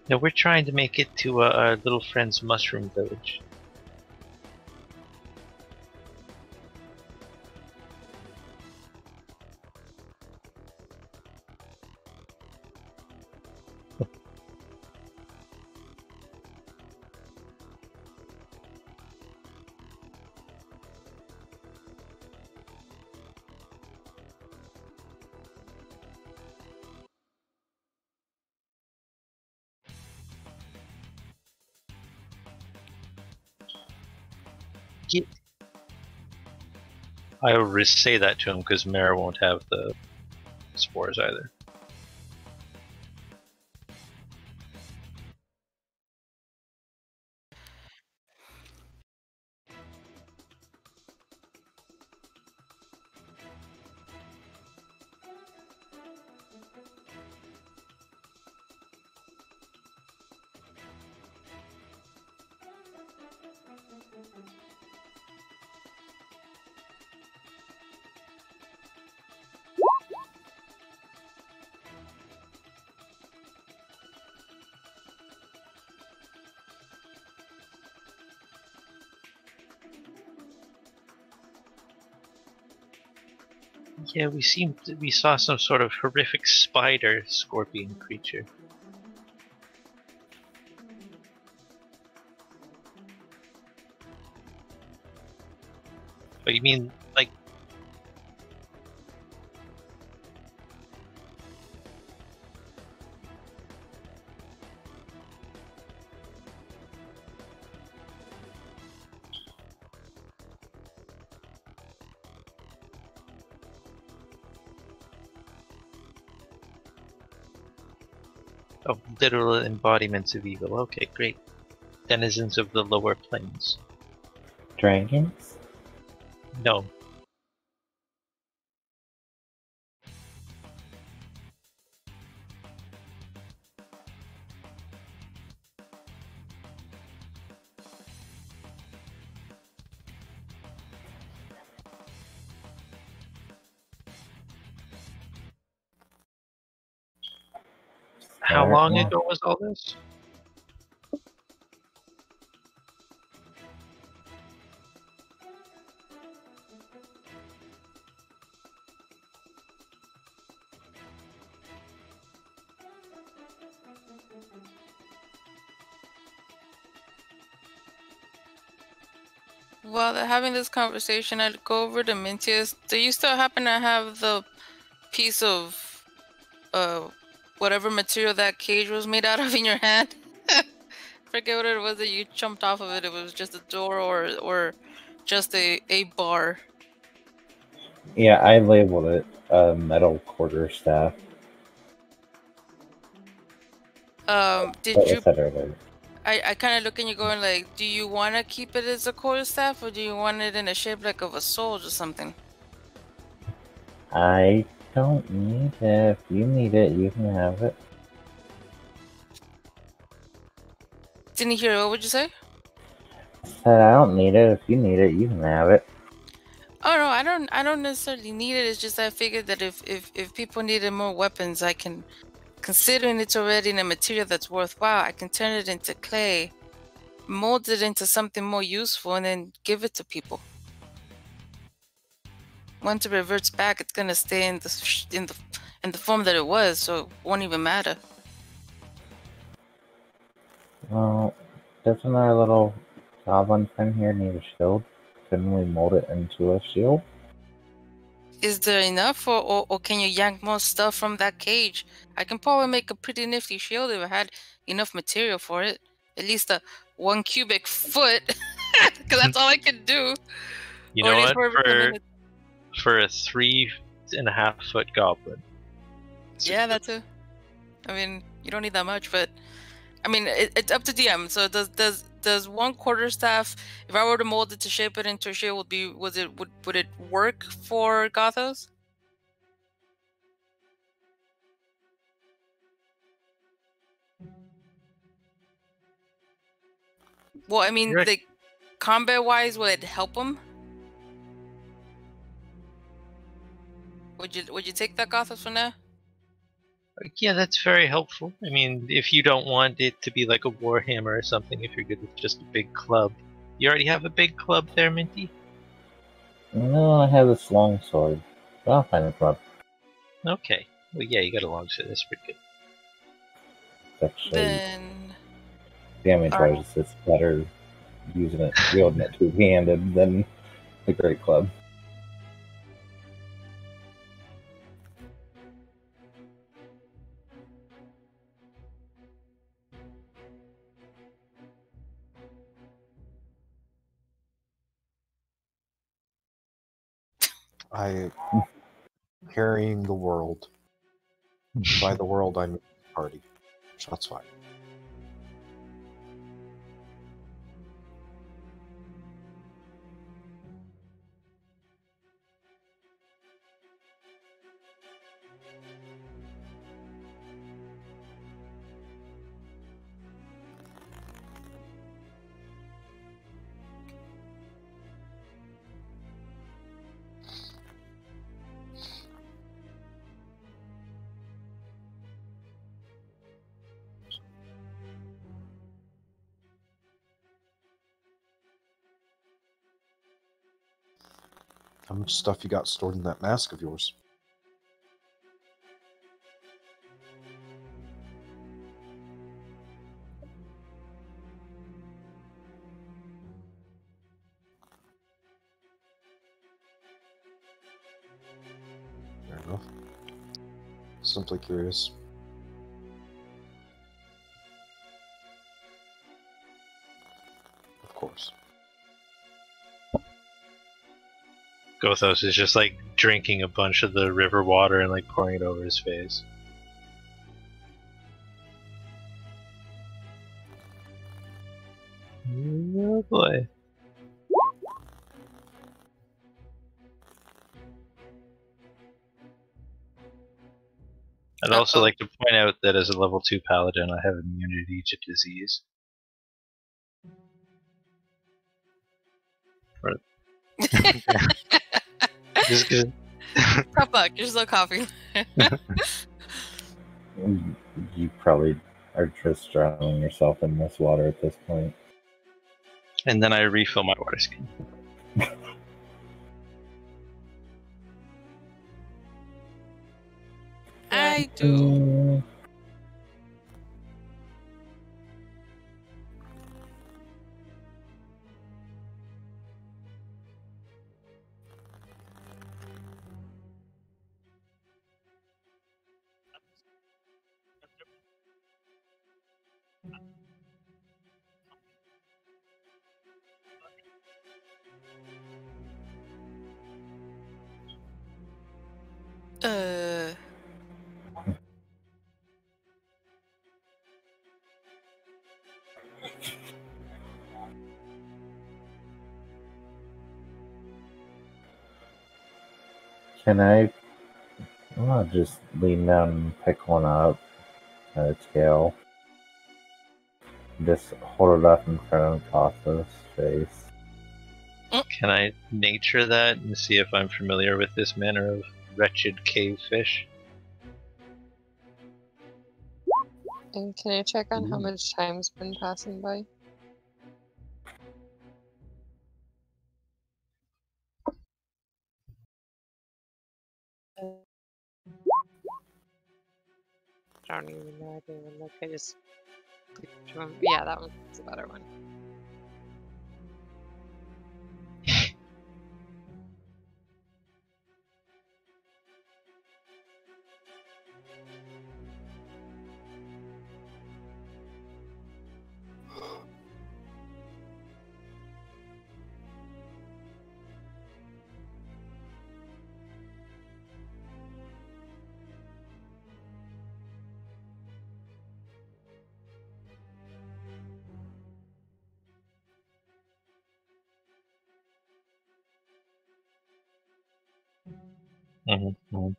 No, we're trying to make it to our little friend's mushroom village. I will say that to him because Mara won't have the spores either. Yeah, we saw some sort of horrific spider scorpion creature. But you mean like of literal embodiments of evil? Okay, great. Denizens of the lower planes. Dragons? No. How long ago was all this? While they're having this conversation, I'd go over to Mintius. Do you still happen to have the piece of whatever material that cage was made out of in your hand? Forget what it was that you jumped off of it. It was just a door or just a bar. Yeah, I labeled it metal quarterstaff. Did What you? was that earlier? I kind of look at you going like, do you want to keep it as a quarterstaff or do you want it in a shape like of a sword or something? I don't need it. If you need it, you can have it. Didn't hear. What would you say? I said I don't need it. If you need it, you can have it. Oh no, I don't necessarily need it. It's just I figured that if people needed more weapons, I can, considering it's already in a material that's worthwhile, I can turn it into clay, mold it into something more useful, and then give it to people. Once it reverts back, it's gonna stay in the form that it was, so it won't even matter. Well, doesn't our little goblin friend here need a shield? Couldn't we mold it into a shield? Is there enough, or can you yank more stuff from that cage? I can probably make a pretty nifty shield if I had enough material for it. At least a 1 cubic foot, because that's all I can do. You Or at know least what? for a minute. For a 3.5-foot goblin. Yeah, that too. I mean, you don't need that much, but I mean, it's up to DM. So does 1 quarterstaff, if I were to mold it to shape it into a shield, would it work for Gothos? Well, I mean, like combat wise, will it help him? Would you take that, Gothos, for now? Yeah, that's very helpful. I mean, if you don't want it to be like a warhammer or something, if you're good with just a big club. You already have a big club there, Minty? No, I have this long sword. But I'll find a club. Okay. Well, yeah, you got a long sword. That's pretty good. Actually, Then damage-wise, it's better using it, wielding it two-handed than the great club. I carrying the world. By the world, I mean the party. Shots fired. How much stuff you got stored in that mask of yours? Fair enough. Simply curious. Of course. Gothos is just like drinking a bunch of the river water and like pouring it over his face. Oh boy. I'd also like to point out that as a level 2 paladin, I have immunity to disease. Just 'cause- Tough luck, you're still coughing. You probably are just drowning yourself in this water at this point. and then I refill my water skin. I do. Mm, Uh, Can I'll just lean down and pick one up at its tail. Just hold it up in front of Costa's face. Can I nature that and see if I'm familiar with this manner of wretched cave fish? And can I check on how much time's been passing by? I don't even know. I didn't even look. I just clicked to him. Yeah, that one's a better one. Mm-hmm.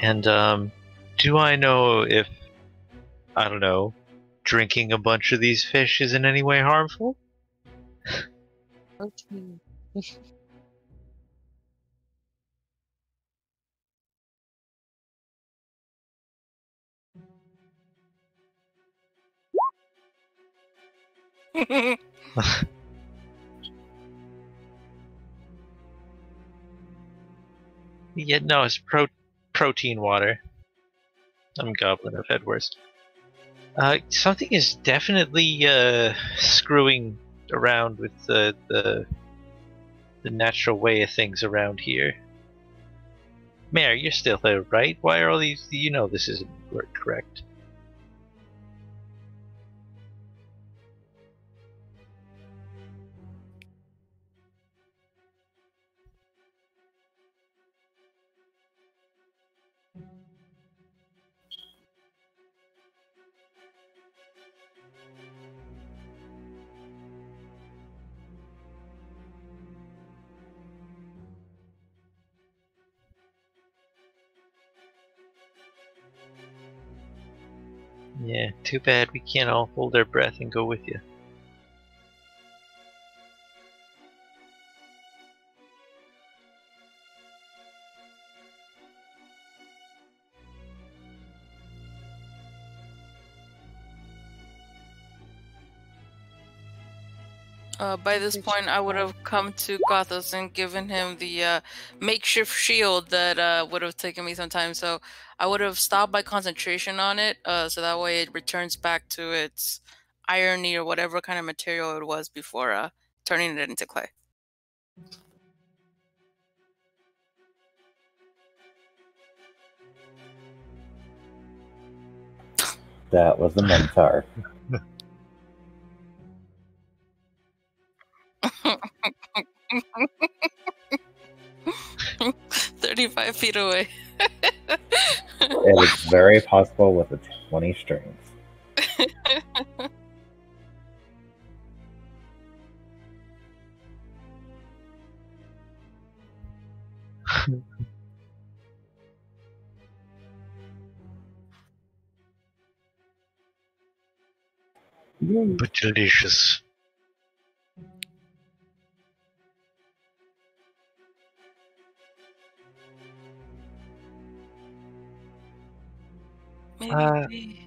And do I know if, I don't know, drinking a bunch of these fish is in any way harmful? Protein. Yeah, no, it's protein water. I'm Goblin, I've had worse. Something is definitely screwing around with the natural way of things around here. Mayor, you're still there, right? Why are all these? You know this isn't correct. Yeah, too bad we can't all hold our breath and go with you. By this point, I would have come to Gothos and given him the makeshift shield that would have taken me some time. So I would have stopped my concentration on it, so that way it returns back to its irony or whatever kind of material it was before turning it into clay. That was the Mentar. 35 feet away. It is very possible with the 20 strings. But delicious. Maybe.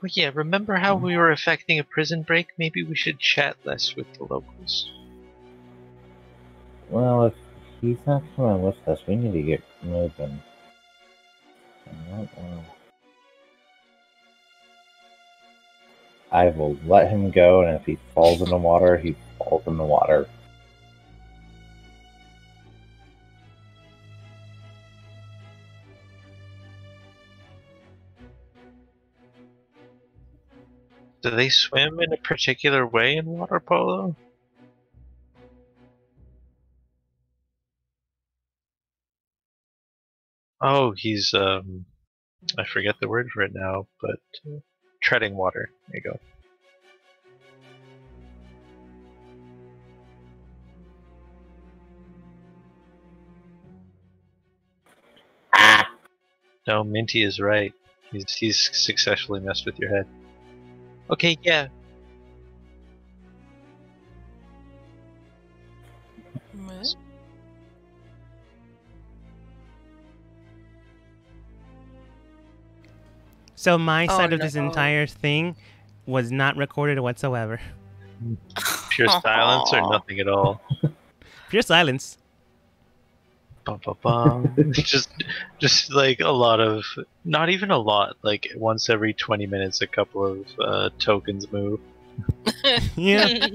Well, yeah, remember how we were affecting a prison break? Maybe we should chat less with the locals. Well, if he's not coming with us, we need to get moving. I will let him go, and if he falls in the water, he falls in the water. Do they swim in a particular way in water polo? Oh, he's I forget the word for it now, but treading water. There you go. No, Minty is right. He's successfully messed with your head. Okay, yeah. What? So my Oh, side of this no. entire thing was not recorded whatsoever. Pure silence or nothing at all. Pure silence. Bum, bum, bum. just like a lot of, not even a lot, like once every 20 minutes a couple of tokens move. Yeah. Yeah,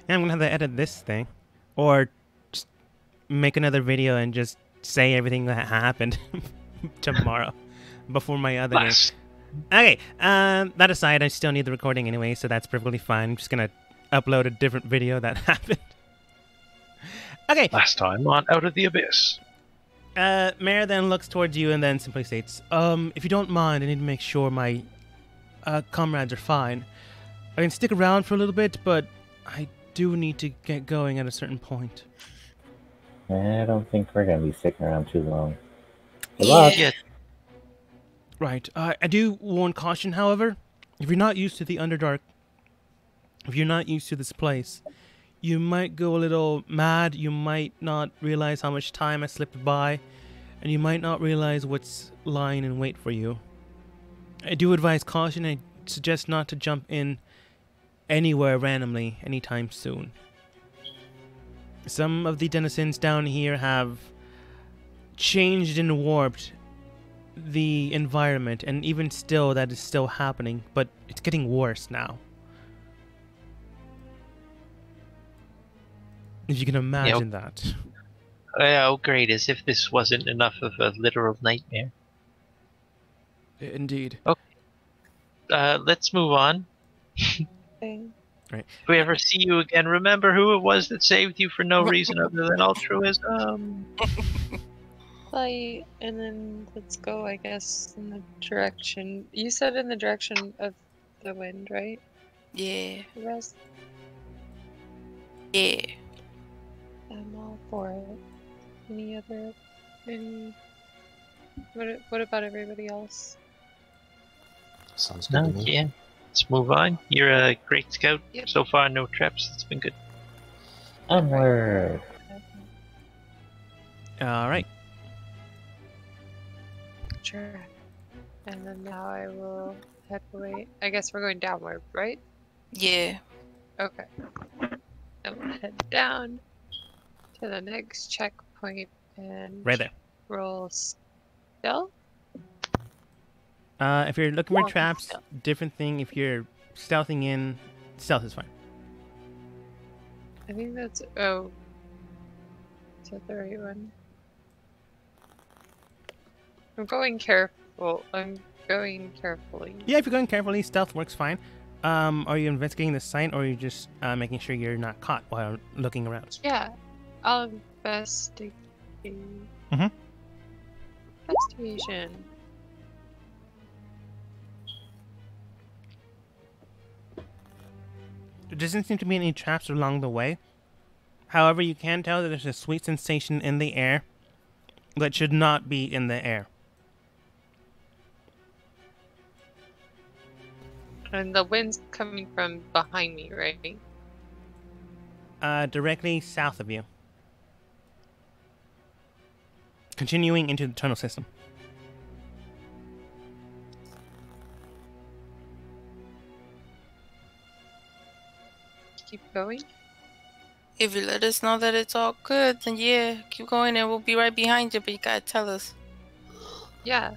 I'm gonna have to edit this thing, or just make another video and just say everything that happened tomorrow before my other game. Last. Okay, that aside, I still need the recording anyway, so that's perfectly fine. I'm just gonna upload a different video that happened. Okay. Last time on Out of the Abyss. Mare then looks towards you and then simply states, if you don't mind, I need to make sure my comrades are fine. I can stick around for a little bit, but I do need to get going at a certain point. I don't think we're going to be sticking around too long. Good luck. Yeah. Right. I do warn caution, however. If you're not used to the Underdark, if you're not used to this place, you might go a little mad, you might not realize how much time has slipped by, and you might not realize what's lying in wait for you. I do advise caution. I suggest not to jump in anywhere randomly anytime soon. Some of the denizens down here have changed and warped the environment, and even still that is still happening, but it's getting worse now. If you can imagine that. Oh, great, as if this wasn't enough of a literal nightmare. Indeed. Let's move on. Okay. Right. If we ever see you again, remember who it was that saved you for no reason other than altruism. Bye, and then let's go, I guess, in the direction. You said in the direction of the wind, right? Yeah. The rest? Yeah. I'm all for it. Any What about everybody else? Sounds good No, to me. yeah. Let's move on. You're a great scout. Yep. So far, no traps. It's been good. Onward. All right. Sure. And then now I will head away. I guess we're going downward, right? Yeah. Okay. I will head down to the next checkpoint and Right there. roll stealth. If you're looking for Yeah, traps, stealth. different thing. If you're stealthing in, stealth is fine. I think that's is that the right one? I'm going careful. I'm going carefully. Yeah, if you're going carefully, stealth works fine. Are you investigating the site, or are you just making sure you're not caught while looking around? Yeah, I'll investigate. Mhm. Investigation. There doesn't seem to be any traps along the way. However, you can tell that there's a sweet sensation in the air that should not be in the air. And the wind's coming from behind me, right? Directly south of you. Continuing into the tunnel system. Keep going. If you let us know that it's all good, then yeah, keep going and we'll be right behind you, but you gotta tell us. Yeah,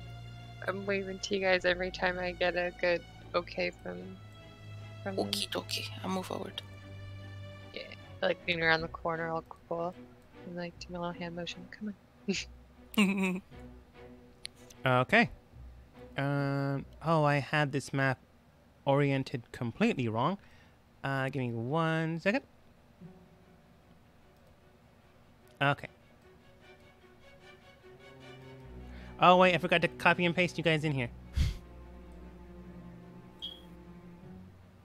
I'm waving to you guys every time I get a good okay from them. Okie dokie, I'll move forward. Yeah, I like being around the corner, all cool, and like do my little hand motion. Come on. Okay. Oh, I had this map oriented completely wrong. Give me 1 second. Okay. Oh, wait, I forgot to copy and paste you guys in here.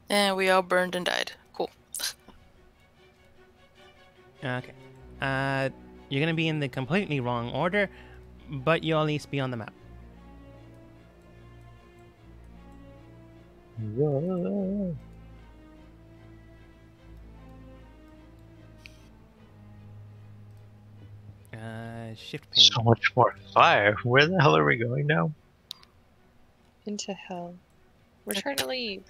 And we all burned and died. Cool. Okay. You're gonna be in the completely wrong order, but you'll at least be on the map. Whoa. Shift pane. So much more fire. Where the hell are we going now? Into hell. We're trying to leave.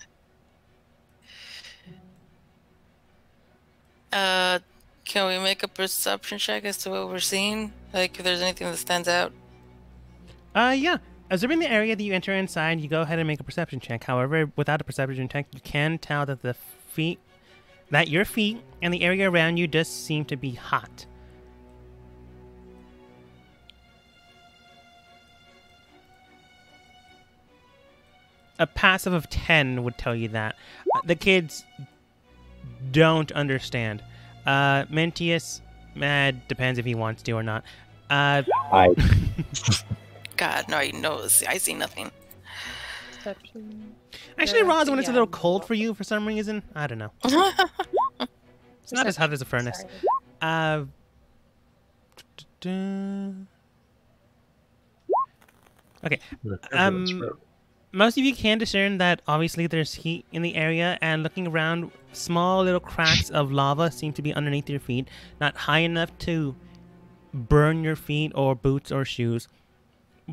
Can we make a perception check as to what we're seeing? Like, if there's anything that stands out? Yeah. Observing the area that you enter inside, you go ahead and make a perception check. However, without a perception check, you can tell that your feet and the area around you does seem to be hot. A passive of 10 would tell you that. The kids don't understand. Mentius, depends if he wants to or not. I God, no, he knows. I see nothing. Perception. Actually, Yeah, Roz, when it's a yeah. little cold for you for some reason, I don't know. It's not as hot as a furnace. Sorry. Okay. Look, everyone's broke. Most of you can discern that obviously there's heat in the area, and looking around, small little cracks of lava seem to be underneath your feet, not high enough to burn your feet or boots or shoes,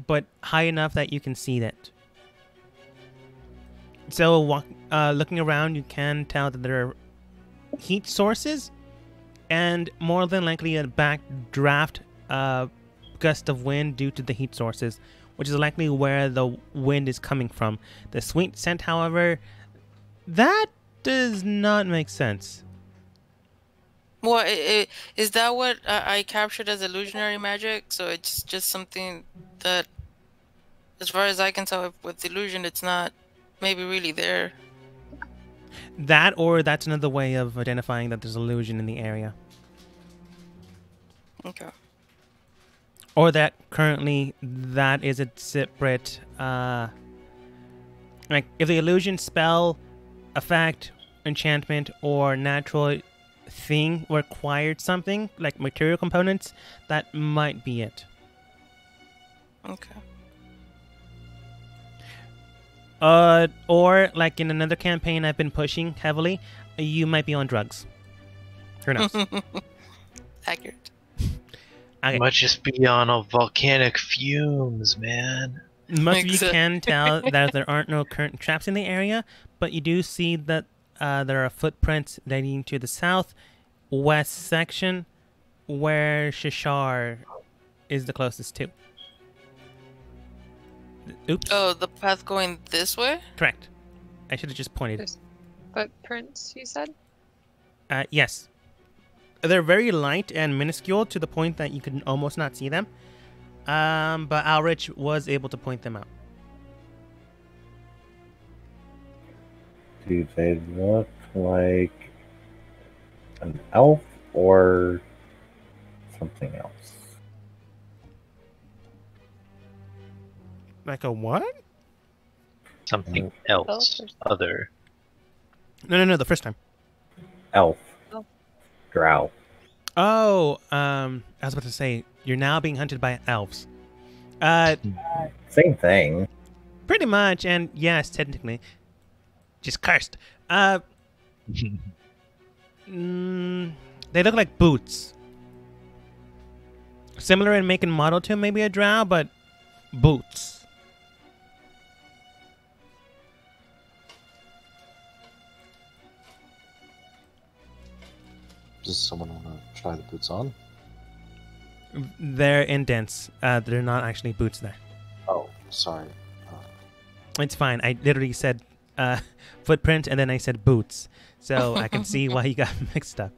but high enough that you can see that. So, looking around, you can tell that there are heat sources, and more than likely a backdraft gust of wind due to the heat sources, which is likely where the wind is coming from. The sweet scent, however, that does not make sense. Well, is that what I captured as illusionary magic? So it's just something that, as far as I can tell, with illusion, it's not maybe really there. That, or that's another way of identifying that there's illusion in the area. Okay. Or that currently that is a separate, like, if the illusion, spell, effect, enchantment, or natural thing required something, like material components, that might be it. Okay. Or like in another campaign I've been pushing heavily, you might be on drugs. Who knows? Accurate. Okay. Might just be on a volcanic fumes, man. Most of you can Exactly. tell that there aren't no current traps in the area, but you do see that there are footprints leading to the southwest section where Shishar is the closest to. Oops. Oh, the path going this way? Correct. I should have just pointed. There's footprints, you said? Yes. They're very light and minuscule to the point that you can almost not see them. But Alrich was able to point them out. Do they look like an elf or something else? Like a what? Something else. or- Other. No, the first time. Elf. Oh. Drow. Oh, I was about to say, you're now being hunted by elves. Same thing. Pretty much, and yes, technically. Just cursed. They look like boots. Similar in make and model to maybe a drow, but boots. Does someone want to try the boots on? They're indents. They're not actually boots there. Oh, sorry. It's fine. I literally said footprint and then I said boots. So I can see why you got mixed up.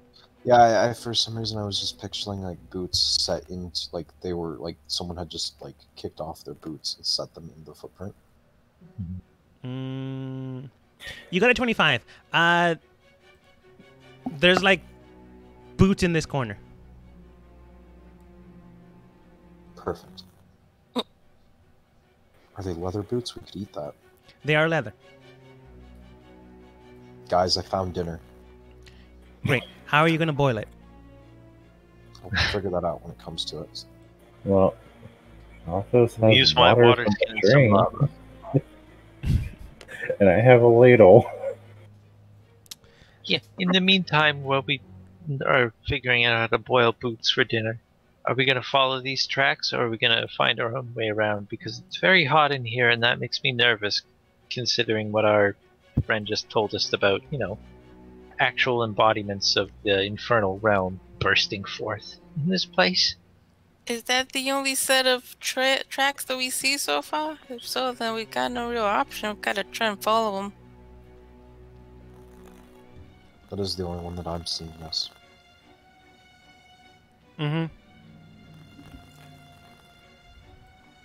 Yeah, I for some reason I was just picturing like boots set into like they were like someone had just like kicked off their boots and set them in the footprint. You got a 25. There's like boots in this corner. Perfect. Are they leather boots? We could eat that. They are leather. Guys, I found dinner. Great. How are you going to boil it? I'll figure that out when it comes to it. Well, Alphos has Use my water from skin the and some drain, lava. and I have a ladle. Yeah, in the meantime, while we are figuring out how to boil boots for dinner, are we going to follow these tracks or are we going to find our own way around? Because it's very hot in here and that makes me nervous considering what our friend just told us about, you know, actual embodiments of the infernal realm bursting forth in this place. Is that the only set of tracks that we see so far? If so, then we got no real option. We've got to try and follow them. That is the only one that I'm seeing, yes. Mm-hmm.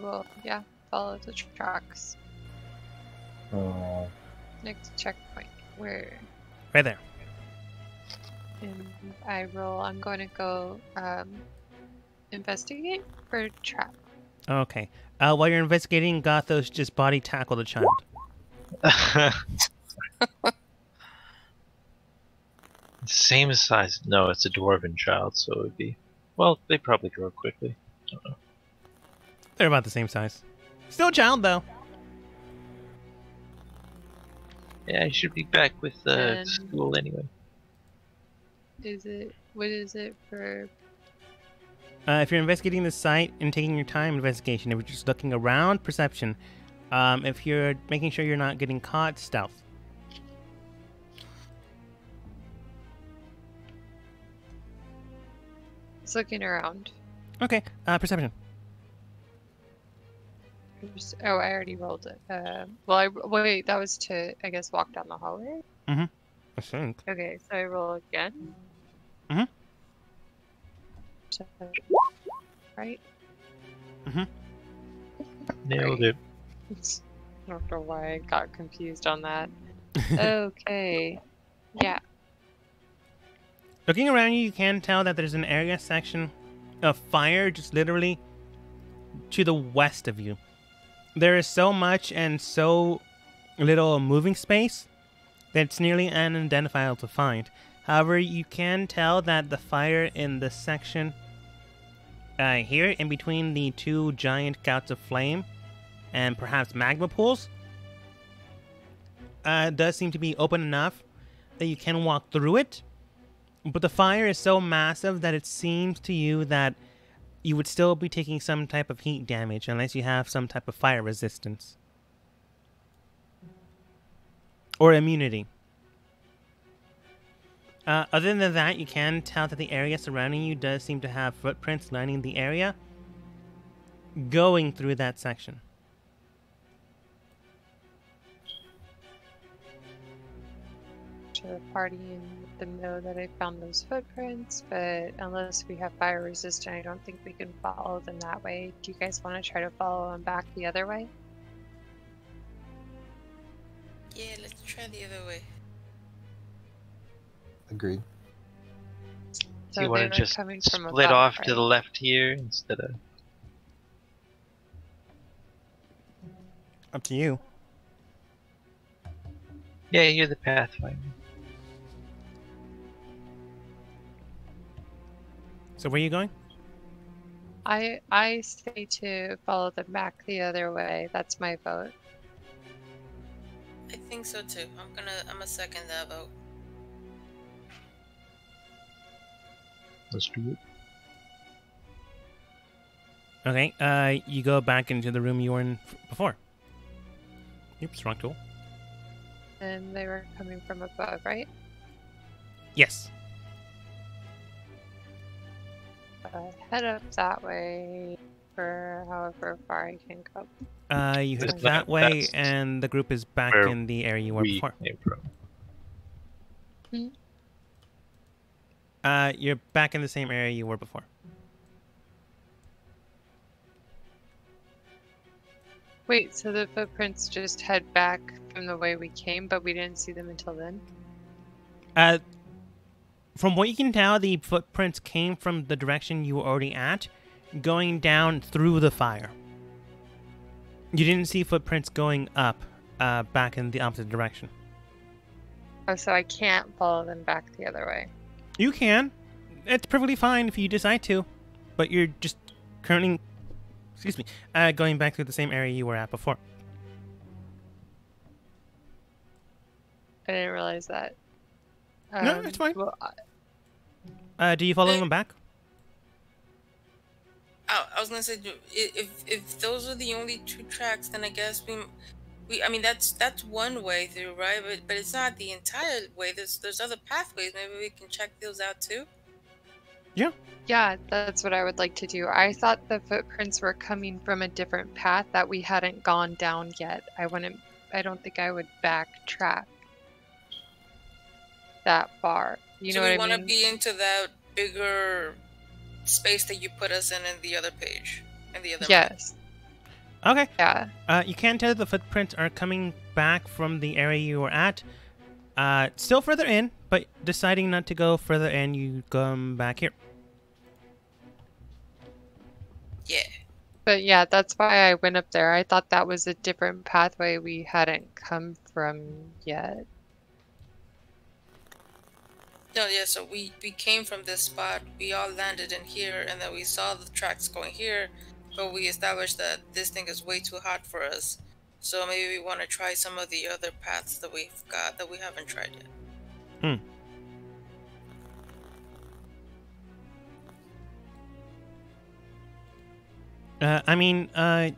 Well, yeah, follow the tracks. Next checkpoint. Where? Right there. And I'm going to go investigate for a trap. Okay. While you're investigating, Gothos just body tackled a child. Same size. No, it's a dwarven child, so it would be. Well, they probably grow quickly. I don't know. They're about the same size. Still a child, though. Yeah, I should be back with And- school anyway. What is it for? If you're investigating the site and taking your time investigation, if you're just looking around, perception. If you're making sure you're not getting caught, stealth. It's looking around. Okay, perception. Oh, I already rolled it. Wait, that was to, I guess, walk down the hallway? I think. Okay, so I roll again. Mhm. So, right? Nailed Great. it. I don't know why I got confused on that. Okay. Yeah. Looking around you, you can tell that there's an area section of fire just literally to the west of you. There is so much and so little moving space that it's nearly unidentifiable to find. However, you can tell that the fire in the section here in between the two giant gouts of flame and perhaps magma pools does seem to be open enough that you can walk through it. But the fire is so massive that it seems to you that you would still be taking some type of heat damage unless you have some type of fire resistance. Or immunity. Other than that, you can tell that the area surrounding you does seem to have footprints lining the area going through that section. To the party and let them know that I found those footprints, but unless we have fire resistant, I don't think we can follow them that way. Do you guys want to try to follow them back the other way? Yeah, let's try the other way. Agreed. So you they want were to just coming from split above, off right? to the left here instead of... Up to you. Yeah, you're the Pathfinder. So where are you going? I say to follow them back the other way. That's my vote. I think so too. I'm a second that vote. Let's do it. Okay, you go back into the room you were in before. Yep, strong tool. And they were coming from above, right? Yes. Head up that way for however far I can go. You head It's that not way, fast. and the group is back Where in the area you were We before. came from. You're back in the same area you were before. Wait, so the footprints just head back from the way we came, but we didn't see them until then? From what you can tell, the footprints came from the direction you were already at, going down through the fire. You didn't see footprints going up, back in the opposite direction. Oh, so I can't follow them back the other way. You can. It's perfectly fine if you decide to, but you're just currently, going back through the same area you were at before. I didn't realize that. No, it's fine. Well, Do you follow them back? Oh, I was gonna say, if those are the only two tracks, then I guess we I mean that's one way through, right? But it's not the entire way. There's other pathways. Maybe we can check those out too. yeah, that's what I would like to do. I thought the footprints were coming from a different path that we hadn't gone down yet. I don't think I would backtrack that far. You know what I mean? So we want to be into that bigger space that you put us in the other page, in the other map. Yes. Okay. Yeah. You can tell the footprints are coming back from the area you were at. Still further in, but deciding not to go further in, you come back here. Yeah. But yeah, that's why I went up there. I thought that was a different pathway we hadn't come from yet. No, yeah, so we came from this spot, we all landed in here, and then we saw the tracks going here, but we established that this thing is way too hot for us. So maybe we want to try some of the other paths that we've got that we haven't tried yet.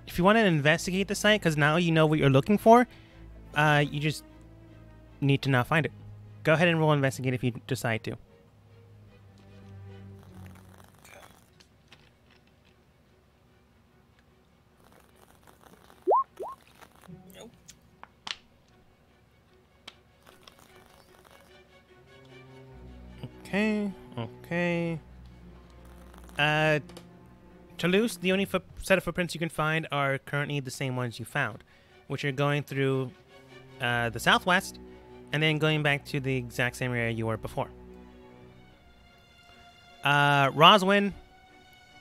If you want to investigate the site, because now you know what you're looking for, you just need to now find it. Go ahead and roll investigate if you decide to. Nope. Okay. Toulouse, the only set of footprints you can find are currently the same ones you found, which are going through the southwest, and then going back to the exact same area you were before. Roswin,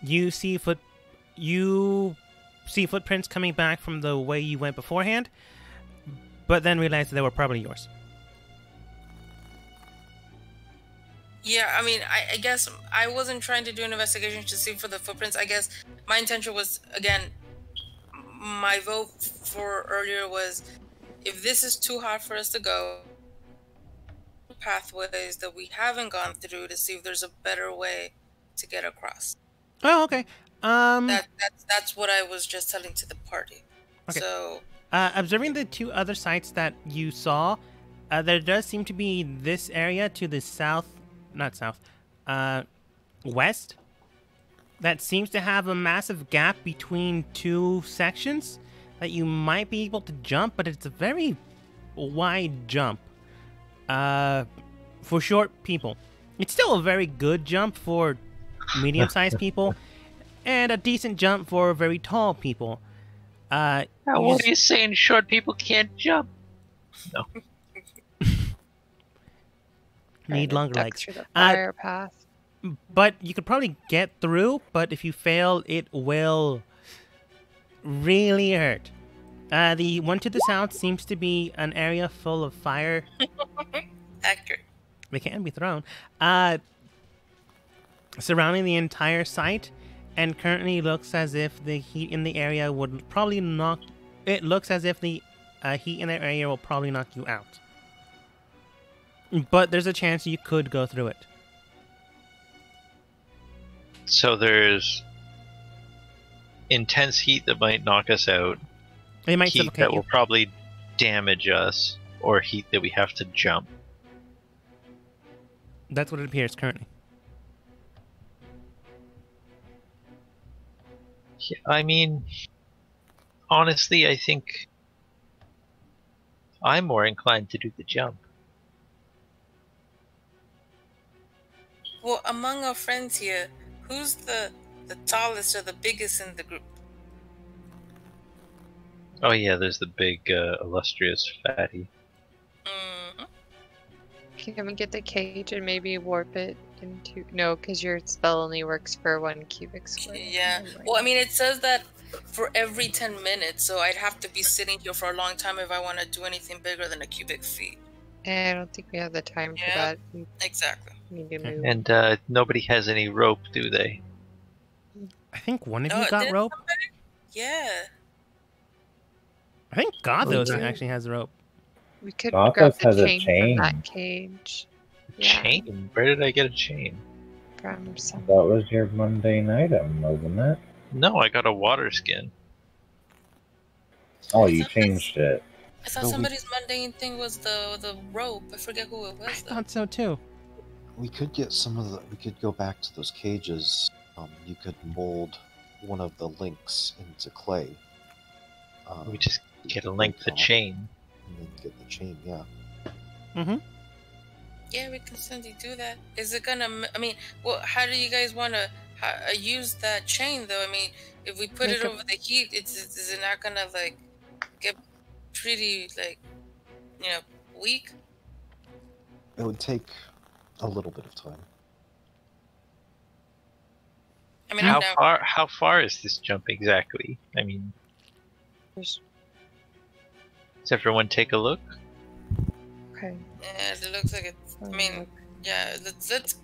you see footprints coming back from the way you went beforehand, but then realize that they were probably yours. Yeah, I mean, I guess I wasn't trying to do an investigation to see for the footprints. I guess my intention was, again, my vote for earlier was, if this is too hard for us to go, pathways that we haven't gone through to see if there's a better way to get across. Oh, okay. That's what I was just telling to the party. Okay. So Observing the two other sites that you saw, there does seem to be this area to the west, that seems to have a massive gap between two sections that you might be able to jump, but it's a very wide jump for short people. It's still a very good jump for medium-sized people, and a decent jump for very tall people. Now, what are you saying? Short people can't jump? No. Need longer Duck legs. through the fire path. But you could probably get through, but if you fail, it will really hurt. The one to the south seems to be an area full of fire. accurate. They can be thrown. Surrounding the entire site, and currently looks as if the heat in the area would probably knock... It looks as if the heat in the area will probably knock you out. But there's a chance you could go through it. So there's intense heat that might knock us out, It might heat suffocate that you. will probably damage us, or heat that we have to jump. That's what it appears currently. Yeah, I mean, honestly, I think I'm more inclined to do the jump. Well, among our friends here, who's the tallest or the biggest in the group? Oh yeah, there's the big, illustrious fatty. Mm-hmm. Can we get the cage and maybe warp it into... No, because your spell only works for 1 cubic square. Yeah. Never mind. Well, I mean, it says that for every 10 minutes, so I'd have to be sitting here for a long time if I want to do anything bigger than a cubic feet. I don't think we have the time for Yeah. that. We Exactly. need to move. And nobody has any rope, do they? I think one of No, you got didn't rope. somebody? Yeah. I think Gothos Okay. actually has rope. We could Gothos grab the has a chain, chain. from that cage. Yeah, Chain? Where did I get a chain? from some... That was your mundane item, wasn't it? No, I got a water skin. Oh, you changed it. I thought No, we- somebody's mundane thing was the rope. I forget who it I was, though. thought so too. We could get some of the. We could go back to those cages. You could mold one of the links into clay. We just get a length of top, chain. And then get the chain, yeah. Mm-hmm. Yeah, we can certainly do that. Is it gonna? I mean, well, how do you guys want to use that chain, though? I mean, if we put Make it a- over the heat, is it not gonna like get pretty like weak? It would take a little bit of time. I mean, How far is this jump exactly? I mean, There's- does everyone take a look? Okay. yeah, it looks like it's. I mean, yeah,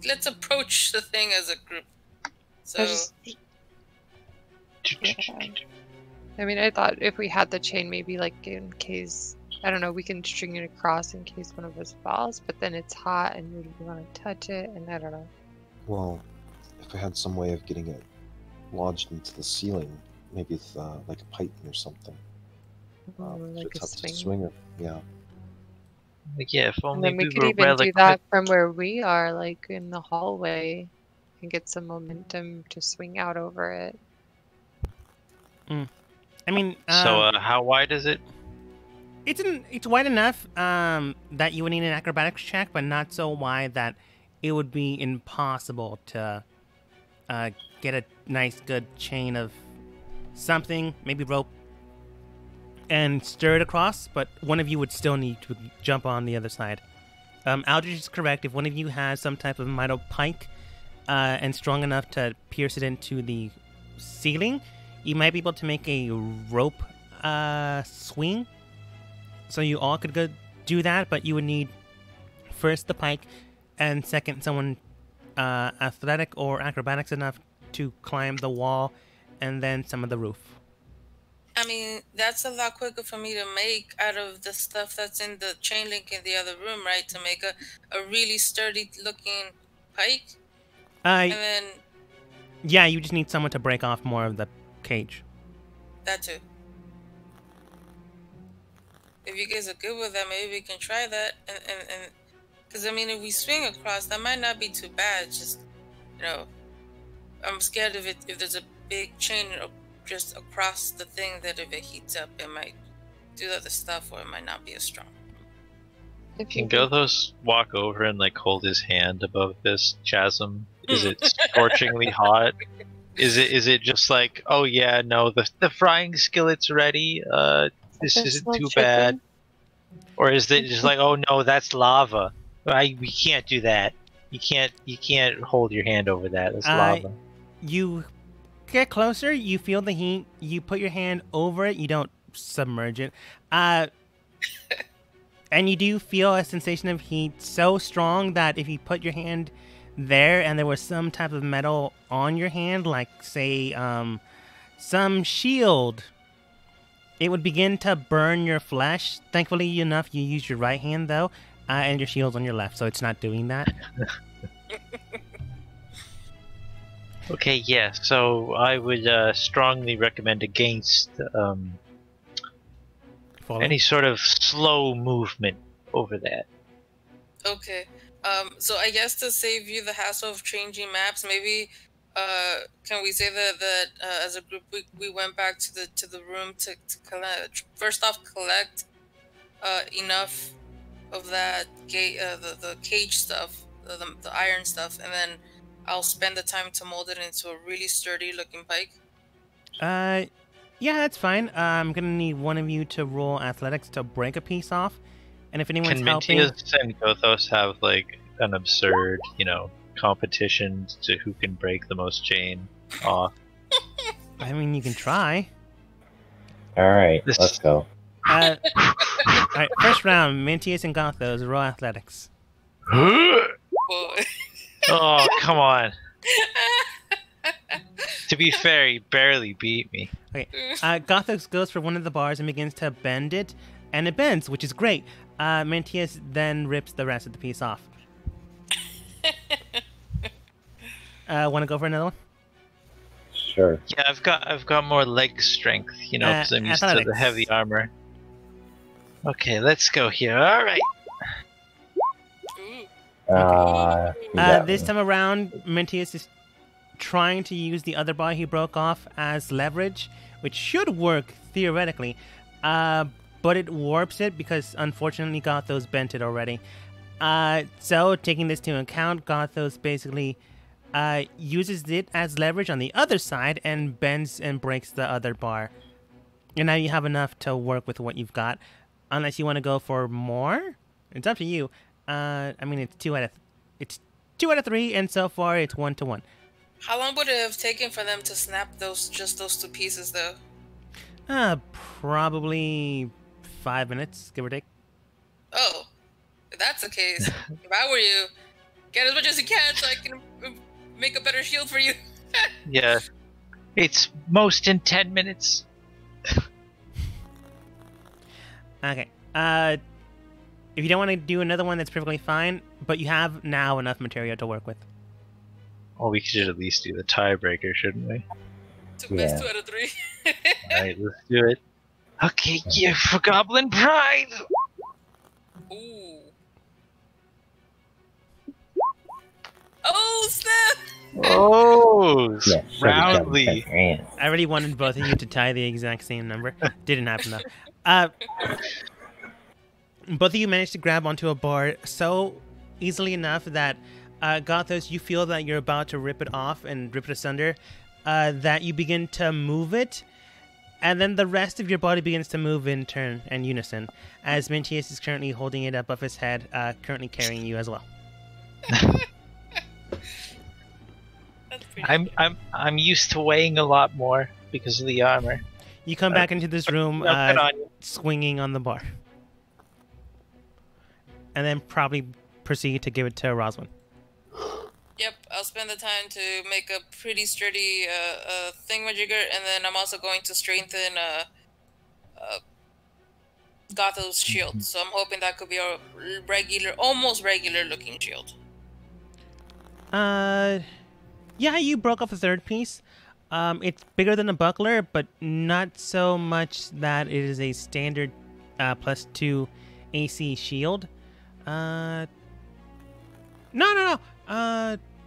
let's approach the thing as a group. So I just... I mean, I thought if we had the chain, maybe like in case, I don't know, we can string it across in case one of us falls, but then it's hot and we want to touch it, and I don't know. Well, if I had some way of getting it lodged into the ceiling, maybe with like a pipe or something. Like it's a up to swing. swinger. Yeah. Like, yeah, if And only then we we could were even well do equipped. that from where we are, like in the hallway, and get some momentum to swing out over it. I mean, So, how wide is it? it's wide enough that you would need an acrobatics check, but not so wide that it would be impossible to get a nice, good chain of something, maybe rope, and stir it across. But one of you would still need to jump on the other side. Aldrich is correct. If one of you has some type of metal pike and strong enough to pierce it into the ceiling, you might be able to make a rope swing. So you all could go do that, but you would need first the pike, and second someone athletic or acrobatics enough to climb the wall and then some of the roof. I mean, that's a lot quicker for me to make out of the stuff that's in the chain link in the other room, right? To make a really sturdy looking pike. And then Yeah, you just need someone to break off more of the cage. that too. If you guys are good with that, maybe we can try that. And because I mean, if we swing across, that might not be too bad. Just, you know, I'm scared of it. If there's a big chain just across the thing, that if it heats up, it might do other stuff, or it might not be as strong. Can Gothos walk over and like hold his hand above this chasm? Is it scorchingly hot? Is it just like, oh yeah, no, the frying skillet's ready. This isn't too bad. Or is it just like, oh no, that's lava. We can't do that. You can't hold your hand over that. That's lava. You get closer, you feel the heat, you put your hand over it, you don't submerge it. And you do feel a sensation of heat so strong that if you put your hand there and there was some type of metal on your hand, like say some shield, it would begin to burn your flesh. Thankfully enough, you use your right hand though, and your shield's on your left, so it's not doing that. Okay, yeah, so I would strongly recommend against any sort of slow movement over that. Okay. So I guess to save you the hassle of changing maps, maybe can we say that as a group we went back to the room to collect, first off collect enough of that the cage stuff, the iron stuff, and then I'll spend the time to mold it into a really sturdy looking pike. Yeah, that's fine. I'm gonna need one of you to roll athletics to break a piece off, and if anyone's helping, Can Mintius and Gothos have like an absurd, competition to who can break the most chain off? I mean, you can try. All right, let's go. All right, first round, Mintius and Gothos, roll athletics. Oh, come on. To be fair, he barely beat me. Okay, Gothos goes for one of the bars and begins to bend it, and it bends, which is great. Mintius then rips the rest of the piece off. Want to go for another one? Sure. Yeah, I've got more leg strength, because I'm used to the heavy armor. Okay, let's go here. All right. This time around, Mintius is trying to use the other bar he broke off as leverage, which should work theoretically, but it warps it because unfortunately Gothos bent it already. So taking this into account, Gothos basically uses it as leverage on the other side and bends and breaks the other bar. And now you have enough to work with what you've got, unless you want to go for more. It's up to you. I mean, it's 2 out of 3, and so far it's 1 to 1. How long would it have taken for them to snap those 2 pieces, though? Probably 5 minutes, give or take. Oh, if that's the case, if I were you, get as much as you can so I can make a better shield for you. Yeah, it's most in 10 minutes. Okay. If you don't want to do another one, that's perfectly fine, but you have now enough material to work with. Well, we should at least do the tiebreaker, shouldn't we? Best 2 out of 3. Alright, let's do it. Okay, yeah, for Goblin Pride! Ooh. Oh, snap! Oh, Yeah, roundly. I really wanted both of you to tie the exact same number. Didn't happen though. Both of you managed to grab onto a bar so easily enough that Gothos, you feel that you're about to rip it off and rip it asunder, that you begin to move it, and then the rest of your body begins to move in turn and unison, as Mintius is currently holding it above his head, currently carrying you as well. I'm used to weighing a lot more because of the armor. You come back into this room swinging on the bar. And then probably proceed to give it to Roswin. Yep, I'll spend the time to make a pretty sturdy thingamajigger, and then I'm also going to strengthen Gotho's shield. So I'm hoping that could be a regular, almost regular looking shield. Yeah, you broke off a third piece. It's bigger than a buckler, but not so much that it is a standard +2 AC shield. No.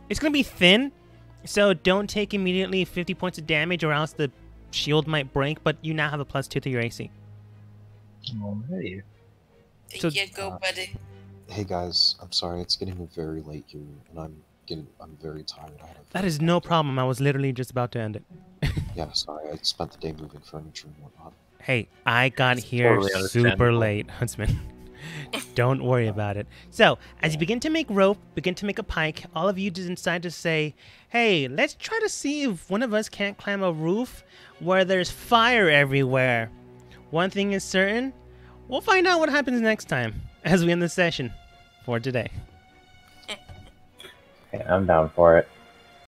It's gonna be thin, so don't take immediately 50 points of damage, or else the shield might break. But you now have a +2 to your AC. Alrighty. So- Yeah, go, buddy. Hey guys, I'm sorry, it's getting very late here, and I'm very tired. That is no problem. I was literally just about to end it. Yeah, sorry, I spent the day moving furniture and whatnot. Hey, I got here totally super understandable. late, Huntsman. Don't worry about it. So, as you begin to make rope, begin to make a pike, all of you decide to say, hey, let's try to see if one of us can't climb a roof where there's fire everywhere. One thing is certain, we'll find out what happens next time as we end the session for today. Okay, I'm down for it.